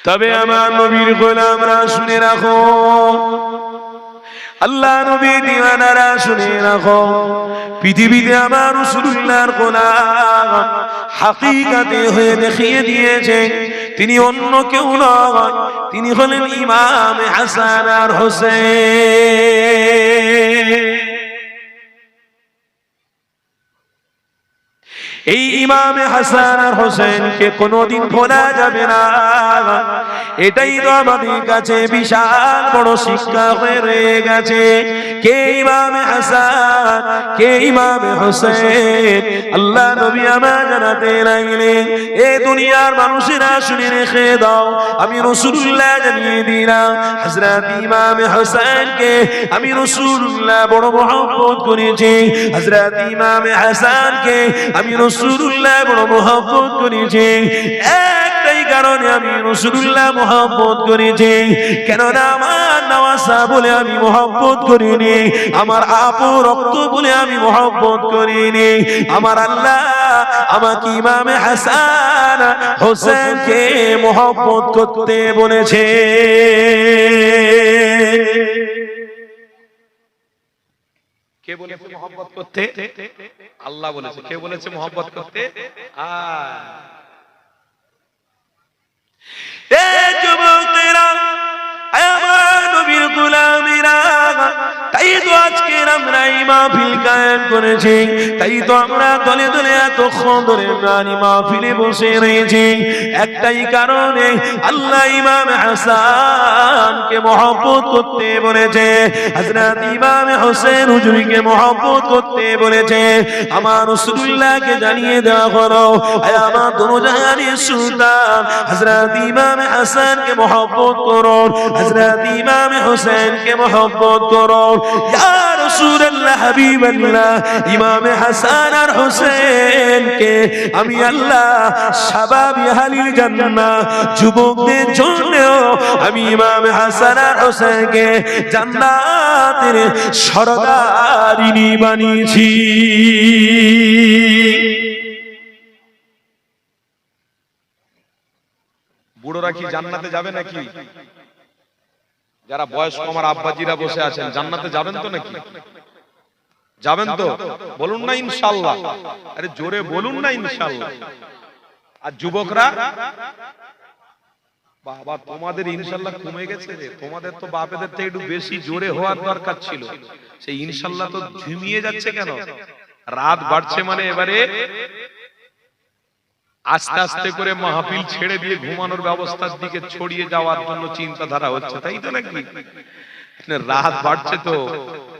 তবে আমার নবীর গোলামরা শুনে রাখো, আল্লাহ নবী দিওয়ানারা শুনে রাখো, পৃথিবীতে আমার রাসূলুল্লাহর গোলাম হাকিকাতে হয়ে দেখিয়ে দিয়েছে তিনি অন্য কেউ নয়, তিনি হলেন ইমাম হাসান আর হোসেন। এই ইমাম হাসান আর হোসেনকে কোনোদিন ভোলা যাবে না, এটাই তো আমাদের কাছে বিশাল বড় শিক্ষা হয়ে রয়ে গেছে। কে ইমাম হাসান, কে ইমাম হোসেন, আল্লাহ নবী আমার জানাতে লাগলেন, এ দুনিয়ার মানুষেরা শুনে রেখে দাও, আমি রাসূলুল্লাহ জানিয়ে দিলাম, হযরত ইমাম হোসেনকে আমি রাসূলুল্লাহ বড় মহব্বত করেছি, হযরত ইমাম হাসানকে আমি রাসূলুল্লাহ বড় মহব্বত করেছি। একটাই কারণে আমি রাসূলুল্লাহ মহব্বত করেছি, কেননা আমার নওয়াসা বলে আমি মহব্বত করিনি, আমার আপন রক্ত বলে আমি মহব্বত করিনি। আমার আল্লাহ আমাকে ইমাম হাসান হোসেনকে মহব্বত করতে বলেছে। কে বলেছে মহব্বত করতে? আল্লাহ বলেছে। কে বলেছে মহব্বত করতে? এ যুবকেরা, আমার নবীর গোলামেরা, তাই তো আজকে আমরা এই মাহফিল কায়েম করেছি, তাই তো আমরা দলে দলে এতক্ষণ ধরে মাহফিলে বসে রয়েছি একটাই কারণে, আল্লাহ ইমাম হাসানকে মহব্বত করতে বলেছে, হযরত ইমাম হোসেন হুজুরকে মহব্বত করতে বলেছে। আমার রাসূলুল্লাহকে জানিয়ে দেওয়া হলো, আমার দোজাহানের সুলতান হযরত ইমাম হাসানকে মহব্বত করো, হযরত ইমাম হোসেনকে মহব্বত করো। ইয়া রাসূলুল্লাহ, হাবিবাল্লাহ, ইমাম হাসান আর হোসেনকে আমি আল্লাহ শাবাবি আহলিল জান্নাহ, যুবকদের জন্য আমি ইমাম হাসান আর হোসেনকে জান্নাতের সরদারিনী বানিয়েছি। বুড়োরা কি জান্নাতে যাবে নাকি? যারা বয়স্ক আমার আব্বাজিরা বসে আছেন, জান্নাতে যাবেন তো নাকি? যাবেন তো? বলুন না ইনশাআল্লাহ। আরে জোরে বলুন না ইনশাআল্লাহ। আর যুবকরা, বাবা তোমাদের ইনশাআল্লাহ কমে গেছে রে, তোমাদের তো বাপেদের থেকে একটু বেশি জোরে হওয়ার দরকার ছিল। সেই ইনশাআল্লাহ তো ঝিমিয়ে যাচ্ছে কেন? রাত বাড়ছে মানে এবারে আস্তে আস্তে করে মাহফিল ছেড়ে দিয়ে ঘুমানোর ব্যবস্থার দিকে ছড়িয়ে যাওয়ার জন্য চিন্তাধারা হচ্ছে, তাই তো নাকি? রাত বাড়ছে তো,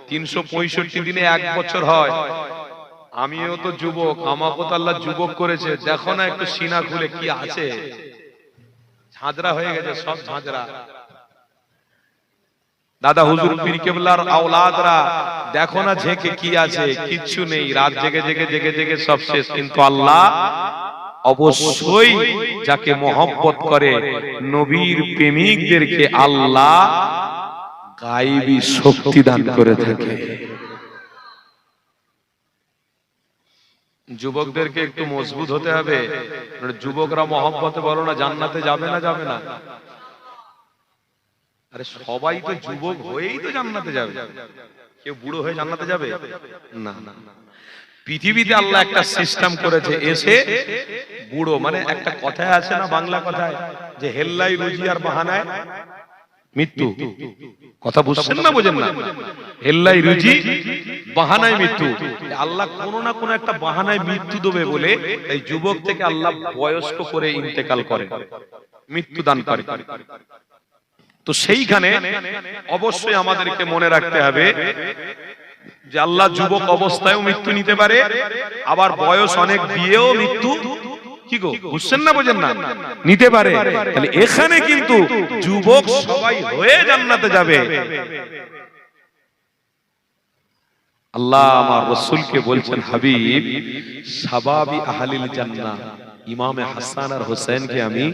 365 দিনে 1 বছর হয়। আমিও তো যুবক, আমাকে তো আল্লাহ যুবক করেছে। দেখো না একটু সিনা খুলে কি আছে, ঝাঁঝরা হয়ে গেছে সব ঝাঁঝরা। দাদা হুজুর পীর কেবলার আওলাদরা দেখো না ঝেঁকে কি আছে, কিচ্ছু নেই। রাত জেগে জেগে জেগে জেগে সব শেষ। কিন্তু আল্লাহ অবশ্যই যাকে মহব্বত করে নবীর প্রেমিকদেরকে আল্লাহ গায়বী শক্তি দান করে থাকে। যুবকদেরকে একটু মজবুত হতে হবে। যুবকরা মহব্বতে বলো না জান্নাতে যাবে না, যাবে না? আরে সবাই তো যুবক হয়েই তো জান্নাতে যাবে, কেউ বুড়ো হয়ে জান্নাতে যাবে না। না, পৃথিবীতে আল্লাহ একটা সিস্টেম করেছে, এসে বুড়ো মানে একটা কথায় আছে না বাংলা কথায়, যে হেল্লাই রুজি আর বাহানায় মৃত্যু। কথা বুঝছেন না, বোঝেন না? হেল্লাই রুজি বাহানায় মৃত্যু। আল্লাহ কোনো না কোনো একটা বাহানায় মৃত্যু দেবে বলে এই যুবক থেকে আল্লাহ বয়স্ক করে ইন্তেকাল করে, মৃত্যু দান করে। তো সেইখানে অবশ্যই আমাদেরকে মনে রাখতে হবে যে আল্লাহ যুবক অবস্থায়ও মৃত্যু নিতে পারে, আবার বয়স অনেক দিয়েও মৃত্যু কি গো বুঝছেন না, বোঝেন না, নিতে পারে। তাহলে এখানে কিন্তু যুবক সবাই হয়ে জান্নাতে যাবে। আল্লাহ আমার রাসূলকে বলছেন, হাবিব শাবাবি আহলিল জান্নাহ, ইমামে হাসান আর হোসেনকে আমি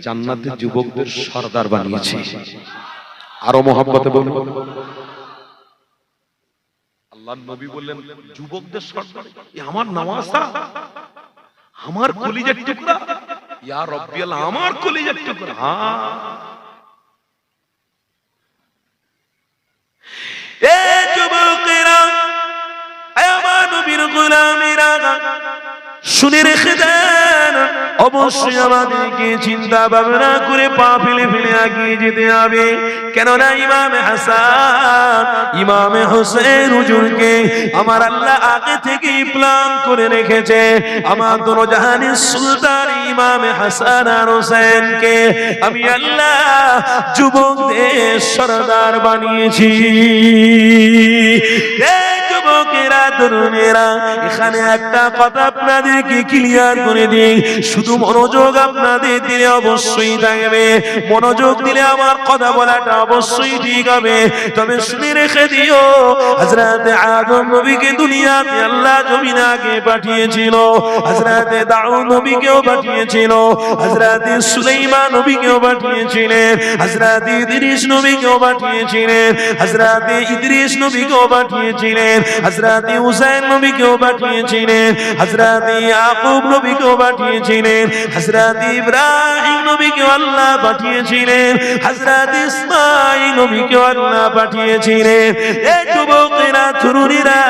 জান্নাতের যুবকদের সরদার বানিয়েছি। আরো মহব্বতে বলুন। আল্লাহর নবী বললেন যুবকদের সরদার, আমার নওয়াসা, আমার কলিজার টুকরা, ইয়া রব্বি আল্লাহ, আমার কলিজার টুকরা। হ্যাঁ, এ যুবকেরা, আমার নবীর গোলামেরা, শুনে রেখে দেন, অবশ্যই আমাদেরকে চিন্তা ভাবনা করে পা ফেলে ফেলে এগিয়ে যেতে হবে। কেননা ইমামে হাসান, ইমামে হোসেন হুজুরকে আমার আল্লাহ আগে থেকেই প্ল্যান করে রেখেছে। আমার দোনো জাহানের সুলতান ইমামে হাসান আর হোসেনকে আমি আল্লাহ যুবকদের সরদার বানিয়েছি। যুবকেরা, তরুণেরা, এখানে একটা কথা আপনাদেরকে ক্লিয়ার করে দিই, শুধু মনোযোগ আপনাদের দিলে অবশ্যই থাকবে, মনোযোগ দিলে আমার কথা বলাটা অবশ্যই ঠিক হবে। তবে শুনে রেখে দিও, হযরত আদম নবীকে দুনিয়াতে আল্লাহ জমিনে আগে পাঠিয়েছিল, হযরত দাউদ নবীকেও পাঠিয়েছিল, হযরত সুলাইমান নবীকেও পাঠিয়েছিলেন, হযরত ইদ্রিস নবীকেও পাঠিয়েছিলেন, হযরত ইদ্রিস নবীকেও পাঠিয়েছিলেন, হযরত হুসাইন নবীকেও পাঠিয়েছিলেন, হযরত ইয়াকুব নবীকেও পাঠিয়েছিলেন, হযরত ইব্রাহিম নবীকেও আল্লাহ পাঠিয়েছিলেন, হযরত ইসমাঈল নবীকেও আল্লাহ পাঠিয়েছিলেন। এই যুবকেরা, তরুণীরা,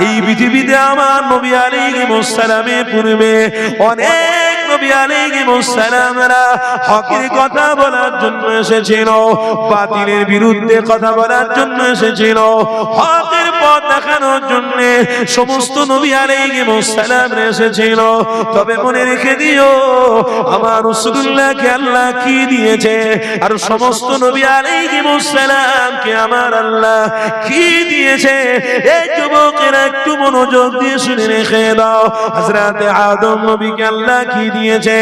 এই পৃথিবীতে আমার নবী আলাইহিস সালামের পূর্বে অনেক নবী আলাইহিস সালামরা হকের কথা বলার জন্য এসেছিল, বাতিলের বিরুদ্ধে কথা বলার জন্য এসেছিল, হকের পথ দেখানোর জন্য সমস্ত নবী আলাইহিস সালাম এসেছিল। তবে মনে রেখে দিও, আমার রাসূলুল্লাহকে আল্লাহ কি দিয়েছে, আর সমস্ত নবী আলাইহিস সালামকে আমার আল্লাহ কি দিয়েছে। এই যুবকেরা একটু মনোযোগ দিয়ে শুনে রেখে দাও, হযরত আদম নবীকে আল্লাহ কি দিয়েছে।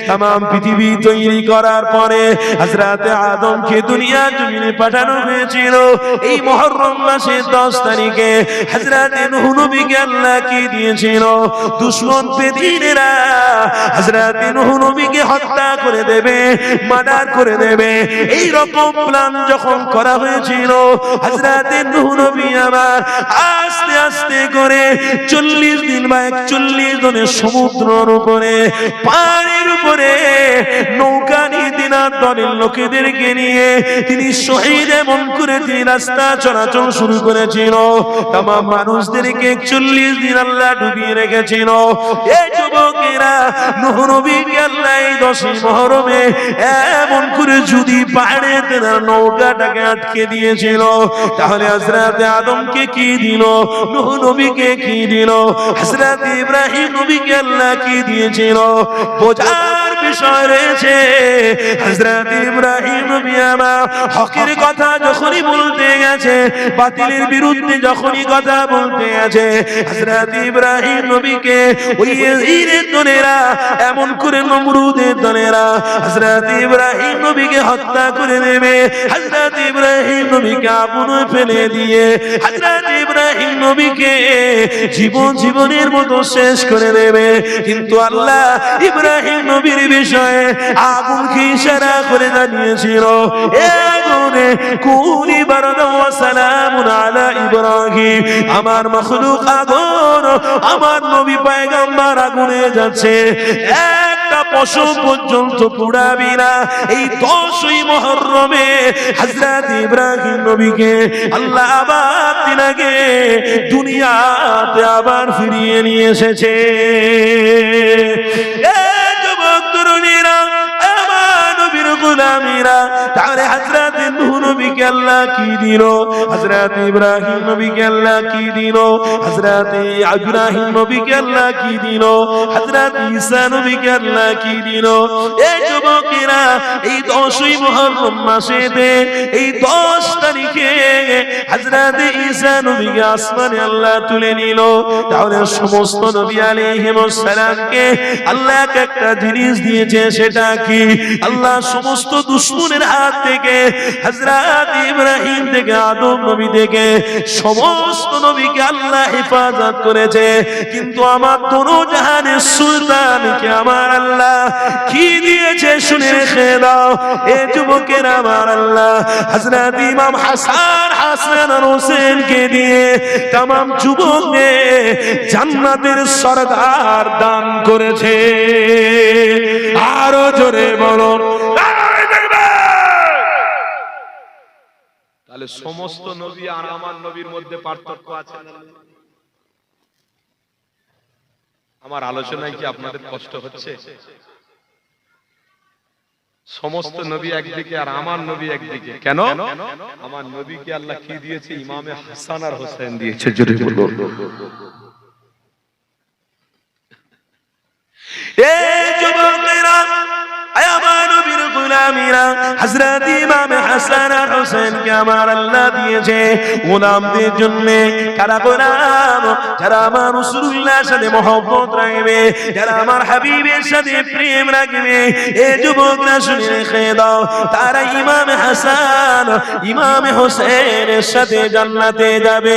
तमाम পৃথিবী তৈরি করার পরে হযরত আদমকে দুনিয়া জমিনে পাঠানো হয়েছিল। এই মুহররম মাসের 10 তারিখে হযরত নূহ নবীকে আল্লাহ কি দিয়েছিল, দুশমন বেদিনেরা হযরত নূহ নবীকে হত্যা করে দেবে, মার্ডার করে দেবে। এই রকম প্ল্যান যখন করা হয়েছিল, হযরত নূহ নবী আবার আস্তে আস্তে করে 40 দিন বা 41 দিনের সমুদ্রের উপরে, পানির উপরে নৌকা নিয়ে দিনার দলের লোকেদেরকে নিয়ে তিনি শহীদ এমন করে তিনি রাস্তা চলাচল শুরু করেছিল। तमाम মানুষদেরকে 41 দিন আল্লাহ ডুবিয়ে রেখেছিল। এই যুবকেরা, নূহ নবীকে আল্লাহ এই 10 মুহররমে এমন করে যদি পাহাড়ে তেনার নৌকাটাকে আটকে দিয়েছিল, তাহলে হযরত আদমকে কি দিল, নূহ নবীকে কি দিল, হযরত ইব্রাহিম নবীকে আল্লাহ কি দিয়েছিল। বোঝার বিষয় রয়েছে, হযরত ইব্রাহিম নবী আমার হকের কথা যখনই বলতে গেছে, বাতিলের বিরুদ্ধে যখনই কথা বলতে গেছে, হযরত ইব্রাহিম নবীকে ওই ইয়েজিদের দলেরা এমন করে, নমরুদের দলেরা হযরত ইব্রাহিম নবীকে হত্যা করে দেবে, হযরত ইব্রাহিম নবীকে আগুনে ফেলে দিয়ে হযরত ইব্রাহিম নবীকে জীবনের মতো শেষ করে দেবে। কিন্তু আল্লাহ ইব্রাহিম নবীর বিষয়ে আগুনকে ইশারা করে জানিয়েছিল, এ আগুনে কুনি বারদা ওয়া সালামুন আলা ইব্রাহিম। আমার মাখলুক আগুন, আমার নবী পয়গম্বর আগুনে যাচ্ছে, একটা পশু পর্যন্ত পুড়াবি না। এই 10ই মুহররমে হযরত ইব্রাহিম নবীকে আল্লাহ আবার তিনাকে দুনিয়াতে আবার ফিরিয়ে নিয়ে এসেছে। তাহলে হযরত নূহ নবীকে আল্লাহ কি দিল, হযরত ইব্রাহিম নবীকে আল্লাহ কি দিল, হযরত ইব্রাহিম নবীকে আল্লাহ কি দিল, হযরত ঈসা নবীকে আল্লাহ কি দিল। এই যুবকেরা, এই 10ই মুহররম মাসেতে এই 10 তারিখে হযরত ঈসা নবীকে আসমানে আল্লাহ তুলে নিল। তাহলে সমস্ত নবী আলাইহিস সালামকে আল্লাহ একটা জিনিস দিয়েছে, সেটা কি, আল্লাহ সমস্ত দুশমনের হাত থেকে হযরত হযরত ইব্রাহিম থেকে আদম নবী থেকে সমস্ত নবীকে আল্লাহ হেফাজত করেছে, কিন্তু আমার দোনো জাহানের সুলতানকে আমার আল্লাহ কি দিয়েছে শুনে রেখে দাও। এ যুবকের আমার আল্লাহ হযরত ইমাম হাসান আর হোসেনকে দিয়ে तमाम যুবকদের জান্নাতের সরদার দান করেছে। আরো জোরে বলুন। তাহলে সমস্ত নবী আর আমার নবীর মধ্যে পার্থক্য আছে না? আমার আলোচনায় কি আপনাদের কষ্ট হচ্ছে? সমস্ত নবী একদিকে আর আমার নবী একদিকে, কেন? আমার নবীকে আল্লাহ কি দিয়েছে? ইমামে হাসান আর হোসেন দিয়েছে। জোরে বলুন। এই যুবকেরা, আমার নবীর গোলামীরা হযরত ইমাম হাসান আর হোসেনকে আমার আল্লাহ দিয়েছে গোলামদের জন্য। কারা গোলাম? যারা আমার রাসূলুল্লাহর সাথে মহব্বত রাখবে, যারা আমার হাবিবের সাথে প্রেম রাখবে। এই যুবকরা শুনে রেখে দাও, তারা ইমাম হাসান ইমাম হোসেনের সাথে জান্নাতে যাবে।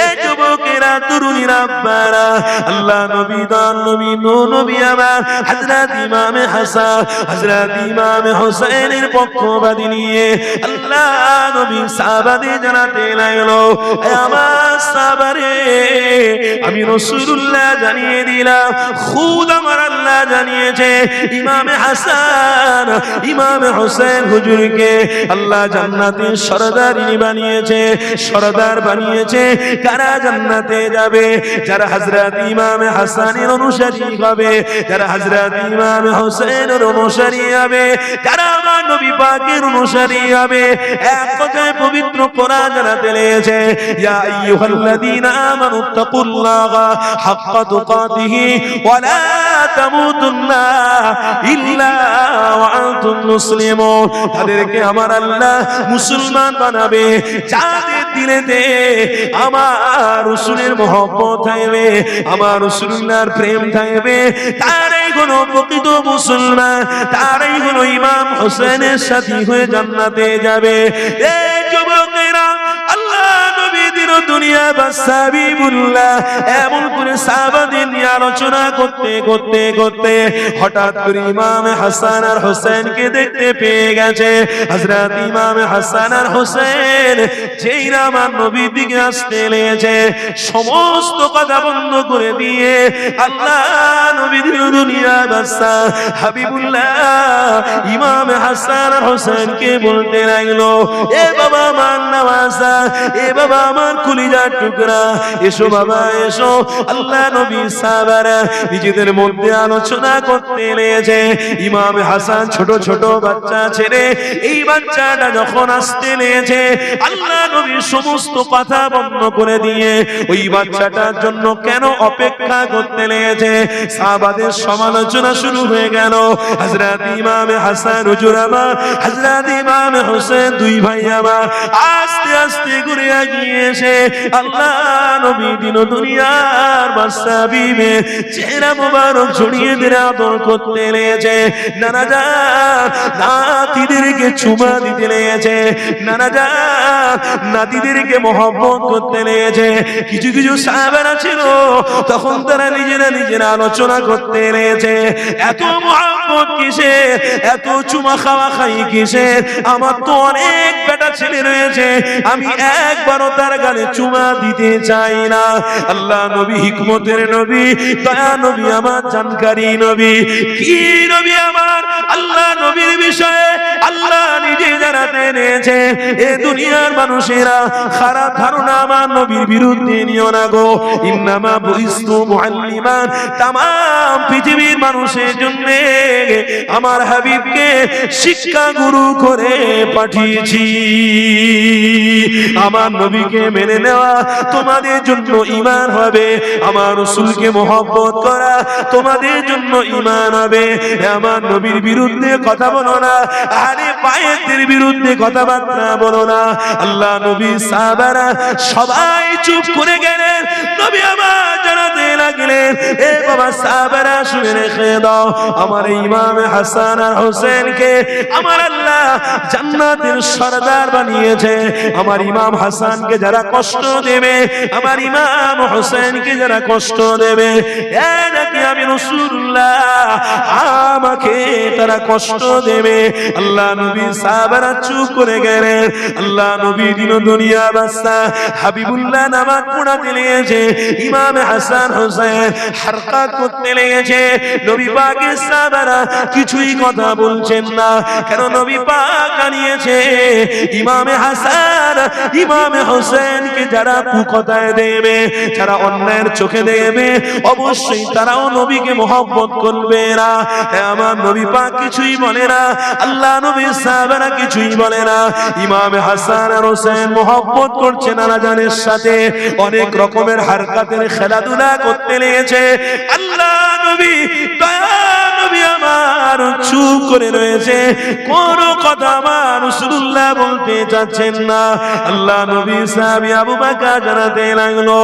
এই যুবকেরা, তরুণীরা, আব্বারা, আল্লাহ নবী দান নবী নবী আমার হযরত ইমাম হাসান হযরত ইমাম হোসেনের পক্ষবাদী নিয়ে আল্লাহ নবী সাহাবাদের জানাতে লাগলো, আমার সাহাবারে, আমি রাসূলুল্লাহ জানিয়ে দিলাম, খুদ আমার আল্লাহ জানিয়েছে ইমাম হাসান ইমাম হোসেন হুজুরকে আল্লাহ জান্নাতের সরদারিনী বানিয়েছে, সরদার বানিয়েছে। কারা জান্নাতে যাবে? যারা হযরত ইমাম হাসানের অনুসারী হবে, যারা হযরত ইমাম হোসেনের অনুসারী হবে, যারা আমার নবী পাকের অনুসারী হবে। এক কথায় পবিত্র কোরআন জানাতে লেগেছে, ইয়া আইয়ুহাল্লাযীনা আমানু তাকুল্লাহা হাক্কা তুকাতিহি ওয়া লা তামুতুন্না ইল্লা ওয়া আনতুম মুসলিমুন। তাদেরকে আমার আল্লাহ মুসলমান বানাবে যাদের দিলেতে আমার রাসূলের মহব্বত থাকবে, আমার রাসূলুল্লাহর প্রেম থাকবে। তারাই হলো প্রকৃত মুসলমান, তারাই হলো ইমাম হোসেনের সাথী হয়ে জান্নাতে যাবে। এই যুবকেরা, আল্লাহ নবী দিন দুনিয়া বাসাবিবুল্লাহ এমন করে সাহাবাদের নিয়ে আলোচনা করতে করতে করতে হঠাৎ করে ইমাম হাসান আর হোসেনকে দেখতে পেয়ে গেছে। হযরত ইমাম হাসান আর হোসেন যেই আমার নবীর দিকে আসতে লেগেছে, সমস্ত কথা বন্ধ করে দিয়ে আল্লাহ নবী দিন দুনিয়া বাদশা হাবিবুল্লাহ ইমাম হাসান আর হোসেনকে বলতে লাগলো, এ বাবা আমার নওয়াজা, এ বাবা আমার কলিজার টুকরা, এসো বাবা এসো। আল্লাহ নবী সাহাবারা নিজেদের মধ্যে আলোচনা করতে লেগেছে। ইমাম হাসান ছোট ছোট বাচ্চা ছেড়ে এই বাচ্চাটা যখন আসতে লেগেছে, আল্লাহ নবী সমস্ত কথা বন্ধ করে দিয়ে ওই বাচ্চাটার জন্য কেন অপেক্ষা করতে লেগেছে। সাহাবাদের সমালোচনা শুরু হয়ে গেল। হযরত ইমাম হাসান হুজুর আমার, হযরত ইমাম হোসেন দুই ভাই আমার আস্তে আস্তে ঘুরে এগিয়ে এসে আল্লাহ নবী দিন দুনিয়ার বাদশা বিবে চেহারা মোবারক জড়িয়ে ধরে আদর করতে লেগেছে। নানা জান নাতিদেরকে চুমা দিতে লেগেছে, নানা জান নাতিদেরকে মহব্বত করতে লেগেছে। কিছু কিছু সাহাবারা ছিল তখন তারা নিজেরা আলোচনা করতে লেগেছে, এত মহব্বত কিসে, এত চুমা খাওয়া খাই কিসে? আমার তো অনেক বেটা ছেলে রয়েছে, আমি একবারও তার গালে চুমা দিতে চাই না। আল্লাহ নবী হিকমতের নবী, দয়া নবী আমার, জানকারী নবী, কি নবী আমার, আল্লাহ নবীর বিষয়ে আল্লাহ নিজে জানাতে নিয়েছে। এ দুনিয়ার মানুষেরা খারাপ ধারণা আমার নবীর বিরুদ্ধে নিও না গো। ইন্নামা বুইস্তু মুআল্লিমান, তাম পৃথিবীর মানুষের জন্য আমার হাবিবকে শিক্ষা গুরু করে পাঠিয়েছি। আমার নবীকে মেনে নেওয়া তোমাদের জন্য ঈমান হবে, আমার রাসূলকে মহব্বত করা তোমাদের জন্য ঈমান হবে। আমার নবীর বিরুদ্ধে কথা বলো না, আহলে বায়তের বিরুদ্ধে বিরুদ্ধে কথাবার্তা বলো না। আল্লাহ নবী সাহাবারা সবাই চুপ করে গেলেন। নবী আমার জানাতে লাগলেন, এ বাবা সাহাবারা শুনে রেখে দাও, আমার ইমাম হাসান আর হোসেনকে আমার আল্লাহ জান্নাতের সরদার বানিয়েছে। আমার ইমাম হাসানকে যারা কষ্ট দেবে, আমার ইমাম হোসেনকে যারা কষ্ট দেবে, এ নাকি আমি রাসূলুল্লাহ, আমাকে তারা কষ্ট দেবে। আল্লাহ নবী সাহাবারা চুপ করে গেলেন। আল্লাহ নবী দিন দুনিয়া বাদশা হাবিবুল্লাহ নামাজ পড়াতে লেগেছে, ইমাম হাসান হোসেন হারকা করতে লেগেছে। নবী পাকের সাহাবারা কিছুই কথা বলছেন না, কেন নবী পাক জানিয়েছে ইমামে হাসান ইমামে হোসেনকে যারা কুকথায় দেবে, যারা অন্যায়ের চোখে দেবে, অবশ্যই তারাও নবীকে মহব্বত করবে না। আমার নবী পাক কিছুই বলে না, আল্লাহ নবী সাহাবারা কিছুই বলে না। ইমামে হাসান আর হোসেন মহব্বত করছে নানাজানের সাথে, অনেক রকমের হারকাতের খেলাধুলা করতে লেগেছে। আল্লাহ নবী নবী আমার চুপ করে রয়েছে, কোন কথা আমার রাসূলুল্লাহ বলতে চাচ্ছেন না। আল্লাহ নবী সাহাবী আবু বকর জানাতে লাগলো,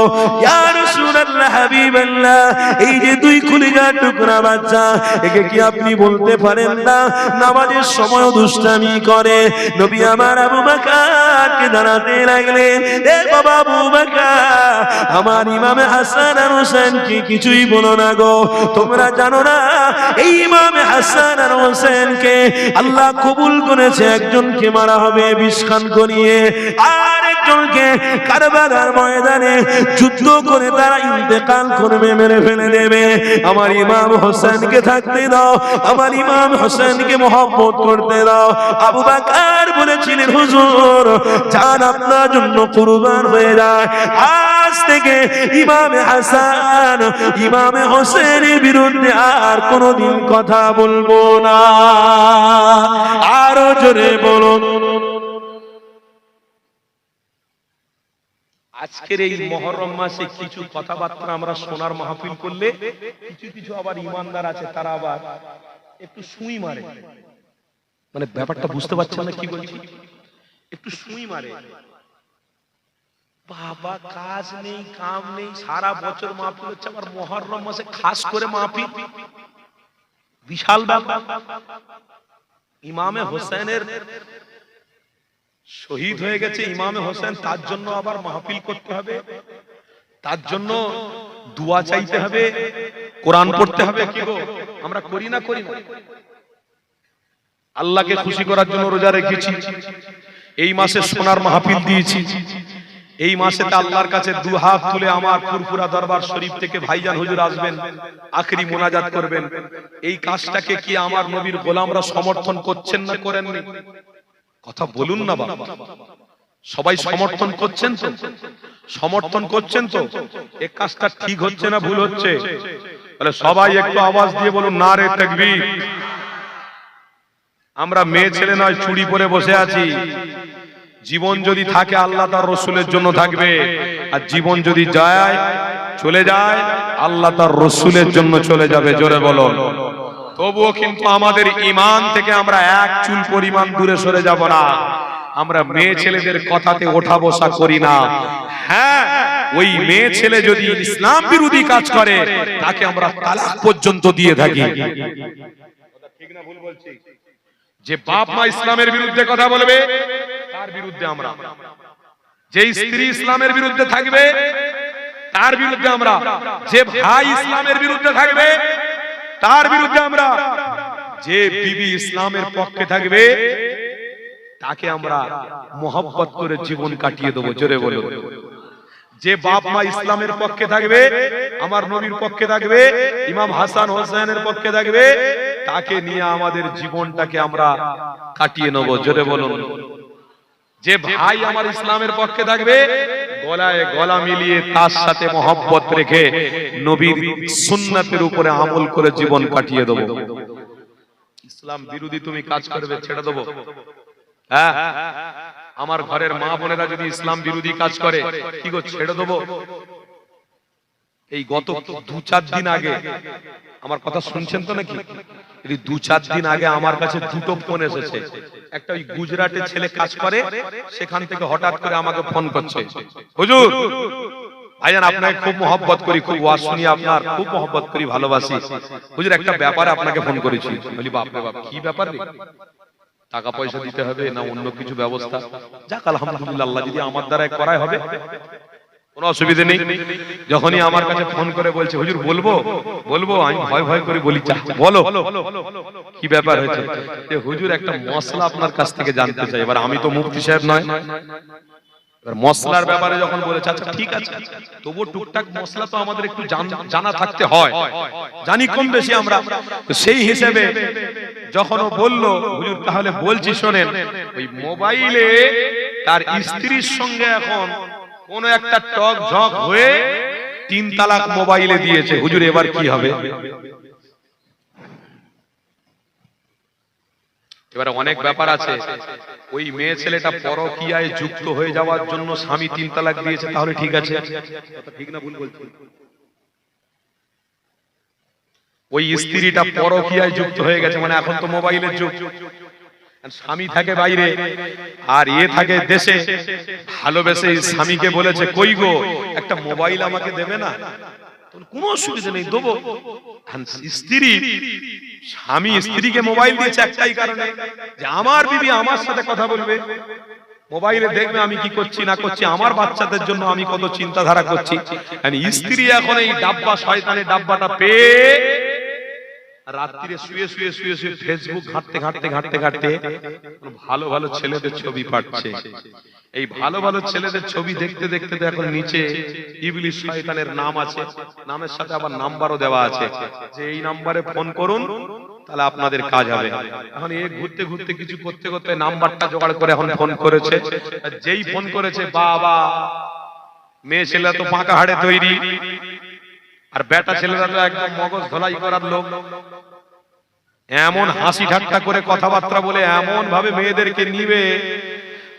ইয়া রাসূলুল্লাহ হাবিবাল্লাহ, এই যে দুই খুলিগার টুকরা বাচ্চা, একে কি আপনি বলতে পারেন না নামাজের সময় দুষ্টামি করে? নবী আমার আবু বকরকে জানাতে লাগলেন, এ বাবা আবু বকর, আমার ইমামে হাসান আর হোসেন কি কিছুই বলো না গো। তোমরা জানো না এই ইমামে হাসান আর হোসেনকে আল্লাহ কবুল করেছে, একজনকে মারা হবে 20 খান করিয়ে, আর একজনকে কারবালার ময়দানে যুদ্ধ করে তারা ইন্তেকাল করবে, মেরে ফেলে দেবে। আমার ইমাম হোসেনকে থাকতে দাও, আমার ইমাম হোসেনকে মহব্বত করতে দাও। আবু বকর বলেছিলেন, হুজুর জান আপনার জন্য কুরবান হয়ে যায়, আজ থেকে ইমামে হাসান ইমামে হোসেনের বিরুদ্ধে আর কোনোদিন কথা বলবো না। আরো জোরে বলুন। আজকের এই মুহররম মাসে কিছু কথাবার্তা আমরা শোনার মাহফিল করলে কিছু কিছু আবার ইমানদার আছে, তারা আবার একটু সুই মারে। মানে ব্যাপারটা বুঝতে পারছেন না কি বলছি? একটু সুই মারে। বাবা কাজ নেই কাম নেই, সারা বছর মাহফিল হচ্ছে, আবার মুহররম মাসে খাস করে মাহফিল, বিশাল ব্যাপার। ইমামে হোসেনের শহীদ হয়ে গেছে ইমামে হোসেন, তার জন্য আবার মাহফিল করতে হবে, তার জন্য দোয়া চাইতে হবে, কোরআন পড়তে হবে। কি গো আমরা করি না? করি না? আল্লাহকে খুশি করার জন্য রোজা রেখেছি, এই মাসে সোনার মাহফিল দিয়েছি, এই মাসেতে আল্লাহর কাছে দু হাত তুলে আমার ফুরফুরা দরবার শরীফ থেকে ভাইজান হুজুর আসবেন, আখেরি মোনাজাত করবেন। এই কাজটাকে কি আমার নবীর গোলামরা সমর্থন করছেন না করেননি? কথা বলুন না বাবা, সবাই সমর্থন করছেন তো? সমর্থন করছেন তো? এই কাজটা ঠিক হচ্ছে না ভুল হচ্ছে? তাহলে সবাই একটু আওয়াজ দিয়ে বলুন নারে তাকবীর। আমরা মেয়ে ছেলে নয়, চুড়ি পরে বসে আছি। জীবন যদি থাকে আল্লাহ তার রসুলের জন্য থাকবে, আর জীবন যদি যায় চলে যায় আল্লাহ তার রসুলের জন্য চলে যাবে। জোরে বলো। তবুও কিন্তু আমাদের ঈমান থেকে আমরা এক চুল পরিমাণ দূরে সরে যাব না। আমরা মেয়ে ছেলেদের কথাতে ওঠা বসা করি না। হ্যাঁ, ওই মেয়ে ছেলে যদি ইসলাম বিরোধী কাজ করে তাকে আমরা তালাক পর্যন্ত দিয়ে থাকি। ঠিক না ভুল বলছি? যে বাপ মা ইসলামের বিরুদ্ধে কথা বলবে তার বিরুদ্ধে আমরা, যে স্ত্রী ইসলামের বিরুদ্ধে থাকবে তার বিরুদ্ধে আমরা, যে ভাই ইসলামের বিরুদ্ধে থাকবে তার বিরুদ্ধে আমরা, যে বিবি ইসলামের পক্ষে থাকবে তাকে আমরা মোহব্বত করে জীবন কাটিয়ে দেবো। জোরে বলো। যে বাপ মা ইসলামের পক্ষে থাকবে, আমার নবীর পক্ষে থাকবে, ইমাম হাসান হোসেনের পক্ষে থাকবে, তাকে নিয়ে আমাদের জীবনটাকে আমরা কাটিয়ে নেব। জোরে বলুন। যে ভাই আমার ইসলামের পক্ষে থাকবে, গলায় গলা মিলিয়ে তার সাথে মহব্বত রেখে নবীর সুন্নাতের উপরে আমল করে জীবন কাটিয়ে দেব। ইসলাম বিরোধী তুমি কাজ করবে, ছেড়ে দেবো? হ্যাঁ, আমার ঘরের মা বোনেরা যদি ইসলাম বিরোধী কাজ করে কি গো ছেড়ে দেবো? এই গত 2-4 দিন আগে, আমার কথা শুনছেন তো নাকি? এই 2-4 দিন আগে আমার কাছে দুটো ফোন এসেছে। একটা ওই গুজরাটের ছেলে কাজ করে, সেখান থেকে হঠাৎ করে আমাকে ফোন করছে, হুজুর ভাইজান আপনাকে খুব মহব্বত করি, খুব ওয়াজ শুনি আপনার, খুব মহব্বত করি, ভালোবাসি হুজুর, একটা ব্যাপারে আপনাকে ফোন করেছি। বলি বাপ রে বাপ, কি ব্যাপার রে? টাকা পয়সা দিতে হবে না অন্য কিছু ব্যবস্থা? যাক আলহামদুলিল্লাহ, আল্লাহ যদি আমার দ্বারা করাই হবে, কোনো অসুবিধা নেই। যখনই আমার কাছে ফোন করে বলছে হুজুর বলবো বলবো, আমি ভয় ভয় করে বলি বলো কি ব্যাপার হয়েছে? যে হুজুর একটা মশলা আপনার কাছ থেকে জানতে চাই। এবার আমি তো মুফতি সাহেব নয়, মশলার ব্যাপারে যখন বলেছে আচ্ছা ঠিক আছে, তবুও টুকটাক মশলা তো আমাদের একটু জানা থাকতে হয়, জানি কম বেশি আমরা। সেই হিসেবে যখন ও বলল হুজুর তাহলে বলছি শোনেন, ওই মোবাইলে তার স্ত্রীর সঙ্গে এখন কোন একটা টক ঝক হয়ে 3 তালাক মোবাইলে দিয়েছে, হুজুর এবার কি হবে? এবারে অনেক ব্যাপার আছে, ওই মেয়ে ছেলেটা পরকীয়ায় যুক্ত হয়ে যাওয়ার জন্য স্বামী 3 তালাক দিয়েছে, তাহলে ঠিক আছে, ঠিক না ভুল বলছি? ওই স্ত্রীটা পরকীয়ায় যুক্ত হয়ে গেছে, মানে এখন তো মোবাইলের যুগ, স্বামী থাকে বাইরে আর এ থাকে দেশে, ভালোবেসে স্বামীকে বলেছে কই গো একটা মোবাইল আমাকে দেবে না? কোনো অসুবিধা নেই, দেবো। স্ত্রী স্বামী স্ত্রীকে মোবাইল দিয়েছে একটাই কারণে, যে আমার বিবি আমার সাথে কথা বলবে, মোবাইলে দেখবে আমি কি করছি না করছি, আমার বাচ্চাদের জন্য আমি কত চিন্তাধারা করছি। স্ত্রী এখন এই ডাব্বা, শয়তানের ডাব্বাটা পেয়ে রাত্রিরে শুয়ে শুয়ে শুয়ে শুয়ে ফেসবুক ঘাঁটতে ঘাঁটতে ঘাঁটতে ঘাঁটতে ভালো ভালো ছেলেদের ছবি পাচ্ছে। এই ভালো ভালো ছেলেদের ছবি দেখতে দেখতে এখন নিচে ইবলিস শয়তানের নাম আছে, নামের সাথে আবার নাম্বারও দেওয়া আছে, যে এই নাম্বারে ফোন করুন তাহলে আপনাদের কাজ হবে। এখন এই ঘুরতে ঘুরতে কিছু করতে করতে নাম্বারটা জোগাড় করে এখন ফোন করেছে। যেই ফোন করেছে বাবা, মেয়ে ছেলে তো পাকা হাড়ে তৈরি, আর বেটা ছেলেরা তো একদম মগজ ধলাই করার লোক, এমন হাসি ঠাট্টা করে কথাবার্তা বলে এমন ভাবে মেয়েদেরকে নিবে,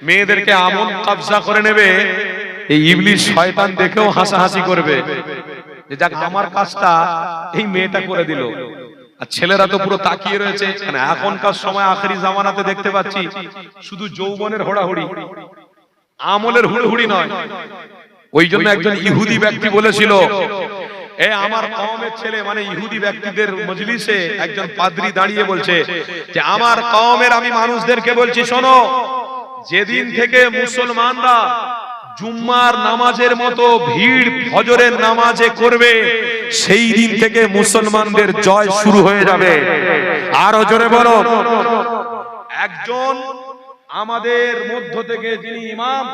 মেয়েদেরকে এমন কবজা করে নেবে, এই ইবলিস শয়তান দেখেও হাসাহাসি করবে যে যাক আমার কাজটা এই মেয়েটা করে দিল। আর ছেলেরা তো পুরো তাকিয়ে রয়েছে, মানে এখনকার সময় আখেরি জামানাতে দেখতে পাচ্ছি শুধু যৌবনের হোড়াহুড়ি, আমলের হুড়োহুড়ি নয়। ওই জন্য একজন ইহুদি ব্যক্তি বলেছিল, এ আমার কওমের ছেলে, মানে ইহুদি ব্যক্তিদের মজলিসে একজন পাদ্রী দাঁড়িয়ে বলছে যে আমার কওমের আমি মানুষদেরকে বলছি শোনো, যেদিন থেকে মুসলমানরা জুম্মার নামাজের মতো ভিড় ফজরের নামাজে করবে, সেই দিন থেকে মুসলমানদের জয় শুরু হয়ে যাবে। আরো জোরে বলো। একজন আমাদের মধ্য থেকে যিনি ইমাম,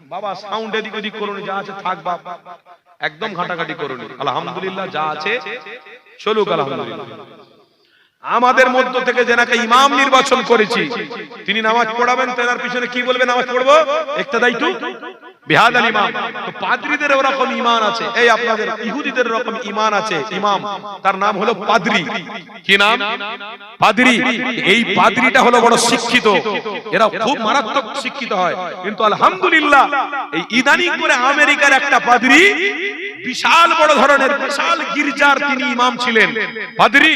বাবা সাউন্ড এদিক ওদিক করুন, যা আছে থাক বাপ, একদম ঘাটাঘাটি করুন, আলহামদুলিল্লাহ যা আছে চলুক আলহামদুলিল্লাহ। আমাদের মধ্য থেকে যেনাকে ইমাম নির্বাচন করেছি, তিনি নামাজ পড়াবেন, তার পিছনে কি বলবে নামাজ পড়বো, ইক্তাদাইতু বিহাদাল ইমাম। তো পাদ্রীদের ওরকম ঈমান আছে, এই আপনাদের ইহুদিদের রকম ঈমান আছে। ইমাম তার নাম হলো পাদ্রী। কি নাম? পাদ্রী। এই পাদ্রীটা হলো বড় শিক্ষিত, এরা খুব মারাত্মক শিক্ষিত হয়। কিন্তু আলহামদুলিল্লাহ এই ইদানিং করে আমেরিকার একটা পাদ্রী, বিশাল বড় ধরনের বিশাল গির্জার তিনি ইমাম ছিলেন, পাদ্রী,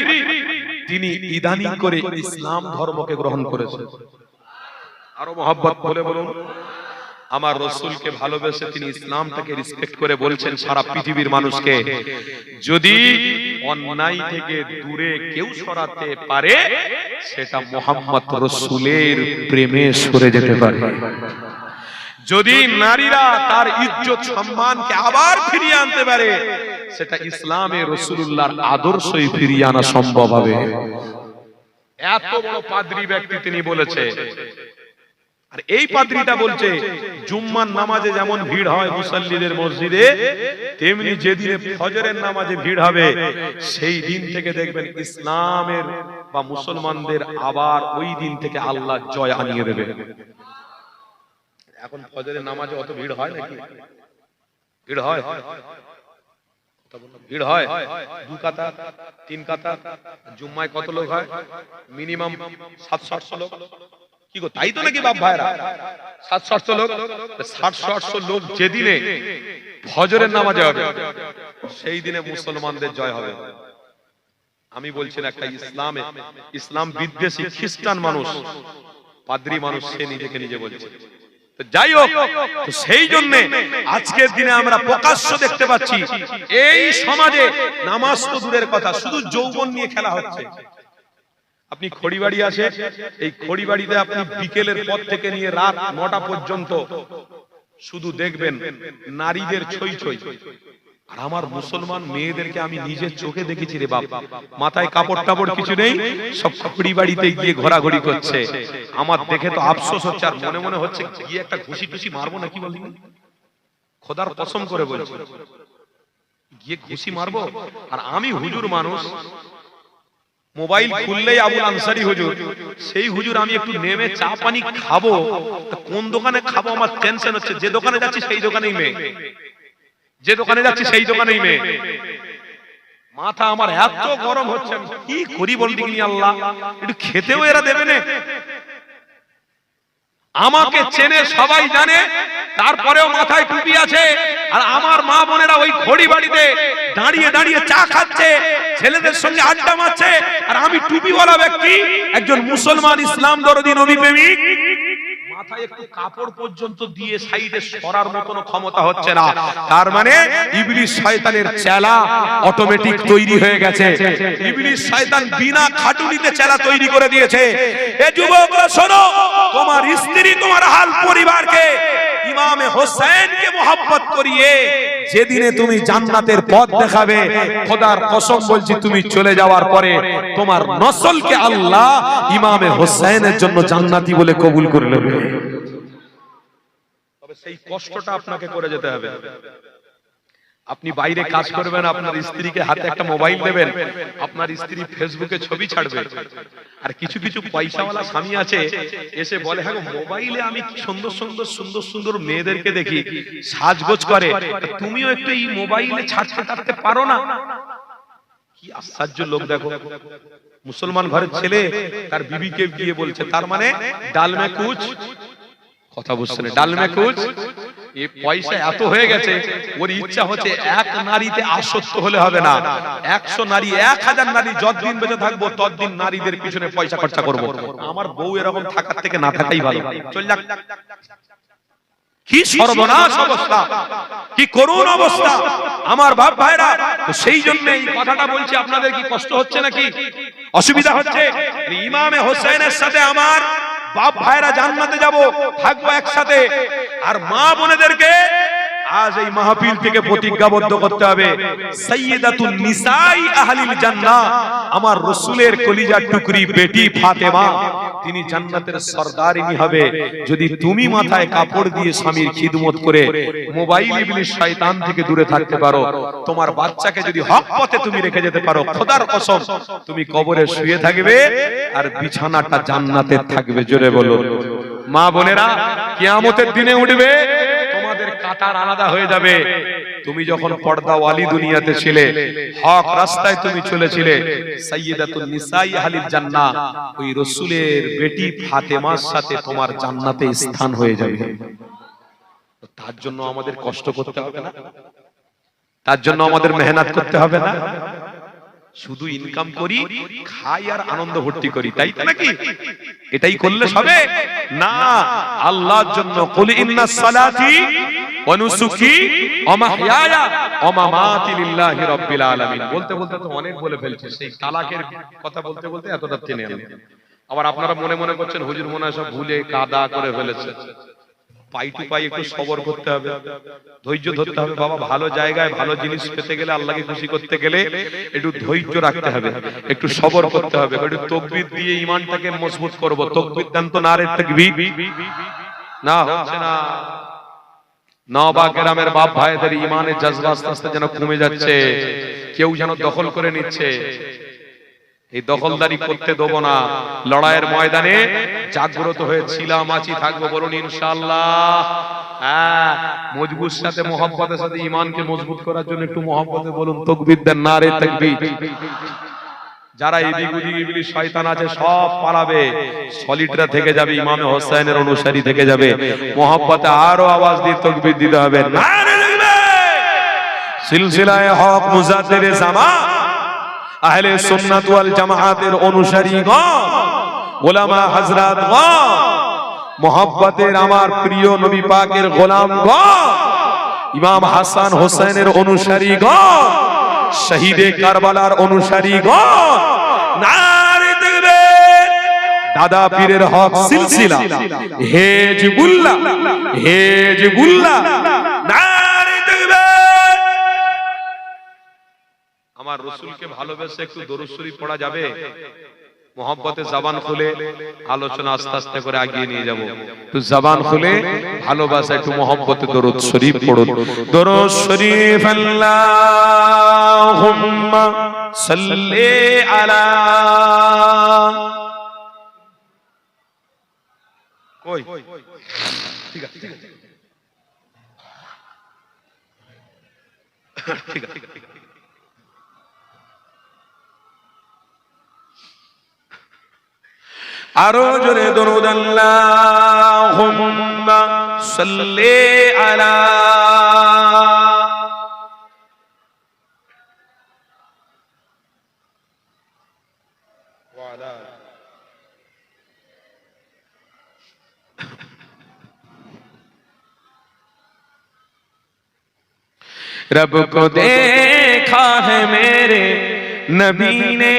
তিনি ইদানিং করে ইসলাম ধর্মকে গ্রহণ করেছেন। আরো মহব্বত বলে বলুন। আমার রাসূলকে ভালোবেসে তিনি ইসলামটাকে রেসপেক্ট করে বলছেন সারা পৃথিবীর মানুষকে, যদি অন্যায় থেকে দূরে কেউ সরাতে পারে, সেটা মুহাম্মদ রাসূলের প্রেমে সরে যেতে পারে। যদি নারীরা তার ইজ্জত সম্মানকে আবার ফিরিয়ে আনতে পারে, সেটা ইসলামে রাসূলুল্লাহর আদর্শই ফিরিয়ে আনা সম্ভব হবে। এত বড় পাদ্রী ব্যক্তি তিনি বলেছে। আর এই পাদ্রীটা বলছে জুম্মার নামাজে যেমন ভিড় হয় মুসল্লিদের মসজিদে, তেমনি যেদিনে ফজরের নামাজে ভিড় হবে, সেই দিন থেকে দেখবেন ইসলামের বা মুসলমানদের আবার ওই দিন থেকে আল্লাহ জয় আনিয়ে দেবে। এখন ফজরের নামাজে অত ভিড় হয় নাকি? ভিড় হয়? ভিড় হয় 2 কাতা 3 কাতা। জুম্মায় কত লোক হয়? মিনিমাম 700-800 লোক। কি গো, তাই তো নাকি বাপ ভাইরা? 700-800 লোক। 700-800 লোক যেদিনে ফজরের নামাজে হবে, সেই দিনে মুসলমানদের জয় হবে। আমি বলছি না, একটা ইসলাম বিদ্বেষী খ্রিস্টান মানুষ, পাদ্রী মানুষ, সে নিজেকে নিজে বলছে। তো যাই হোক, তো সেই জন্য আজকের দিনে আমরা প্রকাশ্য দেখতে পাচ্ছি এই সমাজে নামাজ তো দূরের কথা, শুধু যৌবন নিয়ে খেলা হচ্ছে। আপনি খড়িবাড়ি আছে, এই খড়িবাড়িতে আপনি বিকেলের পর থেকে নিয়ে রাত 9টা পর্যন্ত শুধু দেখবেন নারীদের ছই ছই। আর আমার মুসলমান মেয়েদেরকে আমি নিজের চোখে দেখেছি রে বাপ, মাথায় কাপড় টাপড় কিছু নেই, সব খড়িবাড়িতে গিয়ে ঘোরাঘুরি করছে। আমার দেখে তো আফসোস হচ্ছে, আর মনে মনে হচ্ছে গিয়ে একটা ঘুষি টুসি মারবো নাকি, বলি খোদার কসম করে বলছি, গিয়ে ঘুষি মারবো। আর আমি হুজুর মানুষ, মোবাইল খুললেই আবুল আনসারী হুজুর, সেই হুজুর আমি একটু নেমে চা পানি খাবো, কোন দোকানে খাবো আমার টেনশন হচ্ছে। যে দোকানে যাচ্ছি সেই দোকানেই মেয়ে, যে দোকানে যাচ্ছি সেই দোকানেই মেয়ে। মাথা আমার এত গরম হচ্ছে, কি করি বলতে গিয়ে আল্লাহ, একটু খেতেও এরা দেবে না। আমাকে চেনে, সবাই জানে, তারপরেও মাথায় টুপি আছে। আর আমার মা বোনেরা ওই খড়ি বাড়িতে দাঁড়িয়ে দাঁড়িয়ে চা খাচ্ছে, ছেলেদের সঙ্গে আড্ডা মারছে। আর আমি টুপিওয়ালা ব্যক্তি, একজন মুসলমান, ইসলাম দরদি, নবী প্রেমিক, মাথায় একটু কাপড় পর্যন্ত দিয়ে সাইডে সরার মতন ক্ষমতা হচ্ছে না। তার মানে ইবলিস শয়তানের চেলা অটোমেটিক তৈরি হয়ে গেছে। ইবলিস শয়তান বিনা খাটুনিতে চেলা তৈরি করে দিয়েছে। এ যুবকরা শোনো, তোমার স্ত্রী, তোমার হাল পরিবারকে ইমামে হোসেনকে মোহাব্বত করিয়ে যেদিনে তুমি জান্নাতের পথ দেখাবে, খোদার কসম বলছি, তুমি চলে যাওয়ার পরে তোমার নসলকে আল্লাহ ইমামে হোসেনের জন্য জান্নাতি বলে কবুল করে নেবে। তবে সেই কষ্টটা আপনাকে করে যেতে হবে। আপনি বাইরে কাজ করবেন, আপনার স্ত্রীকে হাতে একটা মোবাইল দেবেন, আপনার স্ত্রী ফেসবুকে ছবি ছাড়বে। আর কিছু কিছু পয়সাওয়ালা স্বামী আছে, এসে বলে, হ্যাঁ মোবাইলে আমি সুন্দর সুন্দর সুন্দর সুন্দর মেয়েদেরকে দেখি, সাজগোজ করে, তুমিও একটু এই মোবাইলে ছাড়তে ছাড়তে পারো না? কি আশ্চর্য লোক দেখো, মুসলমান ঘরের ছেলে তার বিবিকে গিয়ে বলছে, তার মানে ডাল মে কুচ, কথা বুঝছেন, ডাল মে কুচ। এই পয়সা এত হয়ে গেছে, ওর ইচ্ছা হচ্ছে এক নারীতে আসক্ত হলে হবে না, 100 নারী, 1000 নারী, যতদিন বেঁচে থাকবো ততদিন নারীদের পিছনে পয়সা খরচা করব। আমার বউ এরকম থাকার থেকে না থাকাই ভালো। চল যাক। কি সর্বনাশ অবস্থা, কি করুণ অবস্থা আমার বাপ ভাইরা। তো সেই জন্য এই কথাটা বলছি, আপনাদের কি কষ্ট হচ্ছে নাকি, অসুবিধা হচ্ছে? ইমামে হোসেনের সাথে আমার বাপ ভাইরা জান্নাতে যাব, থাকবো একসাথে। আর মা বোনেদেরকে আজ এই মাহফিল থেকে প্রতিজ্ঞাবদ্ধ করতে হবে, সাইয়্যিদাতুন নিসাই আহলিল জান্নাহ, আমার রাসূলের কলিজার টুকরি বেটি ফাতেমা, তিনি জান্নাতের সরদারিনী হবে যদি তুমি মাথায় কাপড় দিয়ে স্বামীর খিদমত করে মোবাইল ইবলিস শয়তান থেকে দূরে থাকতে পারো। তোমার বাচ্চাকে যদি হক পথে তুমি রেখে যেতে পারো, খোদার কসম তুমি কবরে শুয়ে থাকবে আর বিছানাটা জান্নাতের থাকবে। জোরে বলো। মা বোনেরা, কিয়ামতের দিনে উঠবে, তোমাদের কাতার আলাদা হয়ে যাবে। তুমি যখন পর্দাওয়ালি দুনিয়াতে ছিলে, হক রাস্তায় তুমি চলেছিলে, সাইয়্যিদাতুন নিসাই আহলিল জান্নাহ, ওই রাসূলের বেটি ফাতেমার সাথে তোমার জান্নাতে স্থান হয়ে যাবে। তার জন্য আমাদের কষ্ট করতে হবে না, তার জন্য আমাদের মেহনত করতে হবে না, শুধু ইনকাম করি, খাই আর আনন্দ ভর্তি করি, তাই তো নাকি? এটাই করলে হবে না। আল্লাহর জন্য কুল ইন্নাস সালাতি ওয়া নুসুকি ওয়া মাহইয়ায়া ওয়া মামাতি লিল্লাহি রাব্বিল আলামিন। বলতে বলতে তো অনেক বলে ফেলছে, সেই তালাকের কথা বলতে বলতে এতটা টেনে আনলাম। আবার আপনারা মনে মনে করছেন হুজুর মনে হয় সব ভুলে কাদা করে ফেলেছে। পাই টু পাই একটু সবর করতে হবে, ধৈর্য ধরতে হবে। বাবা, ভালো জায়গায় ভালো জিনিস পেতে গেলে, আল্লাহকে খুশি করতে গেলে একটু ধৈর্য রাখতে হবে, একটু সবর করতে হবে। একটু তাকবীর দিয়ে ঈমানটাকে মজবুত করব। তাকবীর দেন তো, নারে তাকবীর। না হচ্ছে না। নওবা কেরামের বাপ ভাইদের ঈমানের জজবা আস্তে আস্তে যেন কমে যাচ্ছে, কেউ যেন দখল করে নিচ্ছে। এই দখলদারি করতে দেব না। লড়াইয়ের ময়দানে জাগ্রত হয়ে ছিলামাছি থাকবো, বলুন ইনশাআল্লাহ। হ্যাঁ, মজবুত সাথে মোহাব্বতের সাথে ঈমানকে মজবুত করার জন্য একটু মোহাব্বতে বলুন তাকবীর দেন, নারে তাকবীর। যারা এদিক ওদিক ইবলিস শয়তান আছে সব পালাবে, সলিডরা থেকে যাবে, ইমামে হোসেনের অনুসারী থেকে যাবে। মোহাব্বতে আরো আওয়াজ দিয়ে তাকবীর দিতে হবে, নারে তাকবীর। সিলসিলায়ে হক মুজাদ্দিদে জামান আহলে সুন্নাত ওয়াল জামাআতের অনুসারীগণ, উলামা হযরতগণ, মুহাব্বতের আমার প্রিয় নবী পাকের গোলামগণ, ইমাম হাসান হোসেনের অনুসারীগণ, শহীদে কারবালার অনুসারীগণ, নারে তাকবীর, দাদা পীরের হক সিলসিলা, হেজবুল্লাহ, হেজবুল্লাহ, নারে তাকবীর। আমার রাসূলকে ভালোবেসে একটু দরুদ শরীফ পড়া যাবে? মোহাব্বতে জবান খুলে আলোচনা আস্তে আস্তে করে আগিয়ে নিয়ে যাব। তো জবান খুলে ভালোবাসা একটু মোহাব্বতে দরুদ শরীফ পড়ুন। দরুদ শরীফ আল্লাহুম্মা সাল্লি আলা। কই ঠিক আছে ঠিক আছে আরো জোরে দরুদ আল্লাহুম্মা সাল্লি আলা। रब को देखा है मेरे नबी ने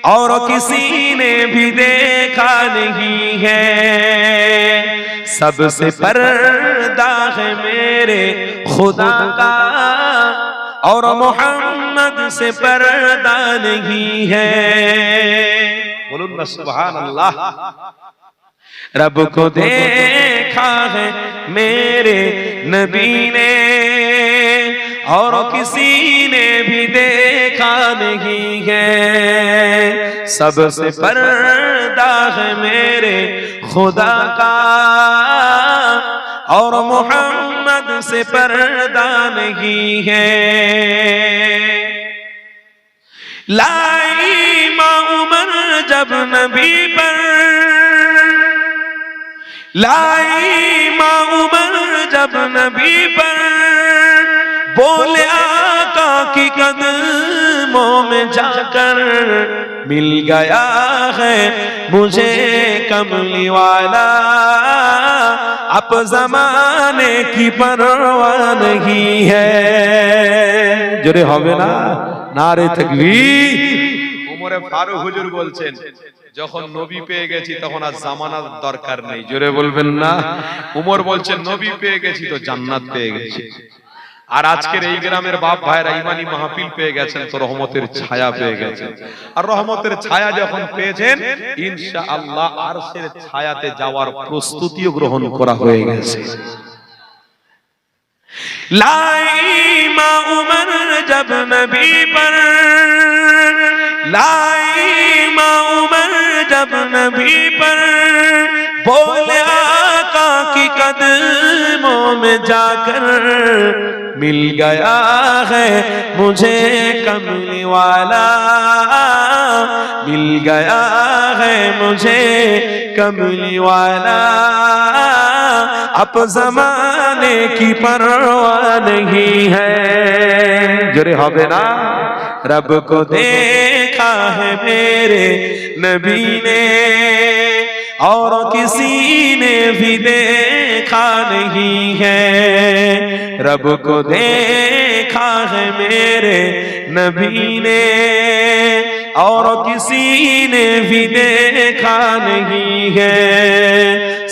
और किसी ने भी देखा नहीं है, सबसे पर्दा है मेरे खुदा का और मोहम्मद से पर्दा नहीं है। बोलून ना सुभान अल्लाह। रब को देखा है मेरे नबी ने और किसी ने भी देखा नहीं है, सबसे पर्दा है मेरे खुदा का और मोहम्मद से पर्दा नहीं है। लाई माँ उमर जब नबी पर, लाई माँ उमर जब नबी पर, बोले आका की कदमों में जाकर, मिल गया है मुझे कमली वाला, अब जमाने की परवाह नहीं है। जोरे होवे ना नारे तकबीर। ওমরে ফারুক হুজুর বলছেন, যখন নবী পেয়ে গেছি তখন আর জামানার দরকার নেই। জোরে বলবেন না। উমর বলছেন নবী পেয়ে গেছি তো জান্নাত পেয়ে গেছি। আর আজকের এই গ্রামের বাপ ভাইরা ইমানি মাহফিল পেয়ে গেছেন তো রহমতের ছায়া পেয়ে গেছেন। আর রহমতের ছায়া যখন পেয়েছেন ইনশাআল্লাহ আরশের ছায়াতে যাওয়ার প্রস্তুতিও গ্রহণ করা হয়ে গেছে। लाई माँ उमर जब नबी पर, लाई माँ उमर जब नबी पर, बोले आका की कदमों में जाकर, मिल गया है मुझे कमली वाला, मिल गया है मुझे कमली वाला, अब जमाने की परवाह नहीं है। जोरे होवे ना। रब को देखा है मेरे नबी ने और किसी ने भी देखा नहीं है, रब को देखा है मेरे नबी ने और किसी ने भी देखा नहीं है,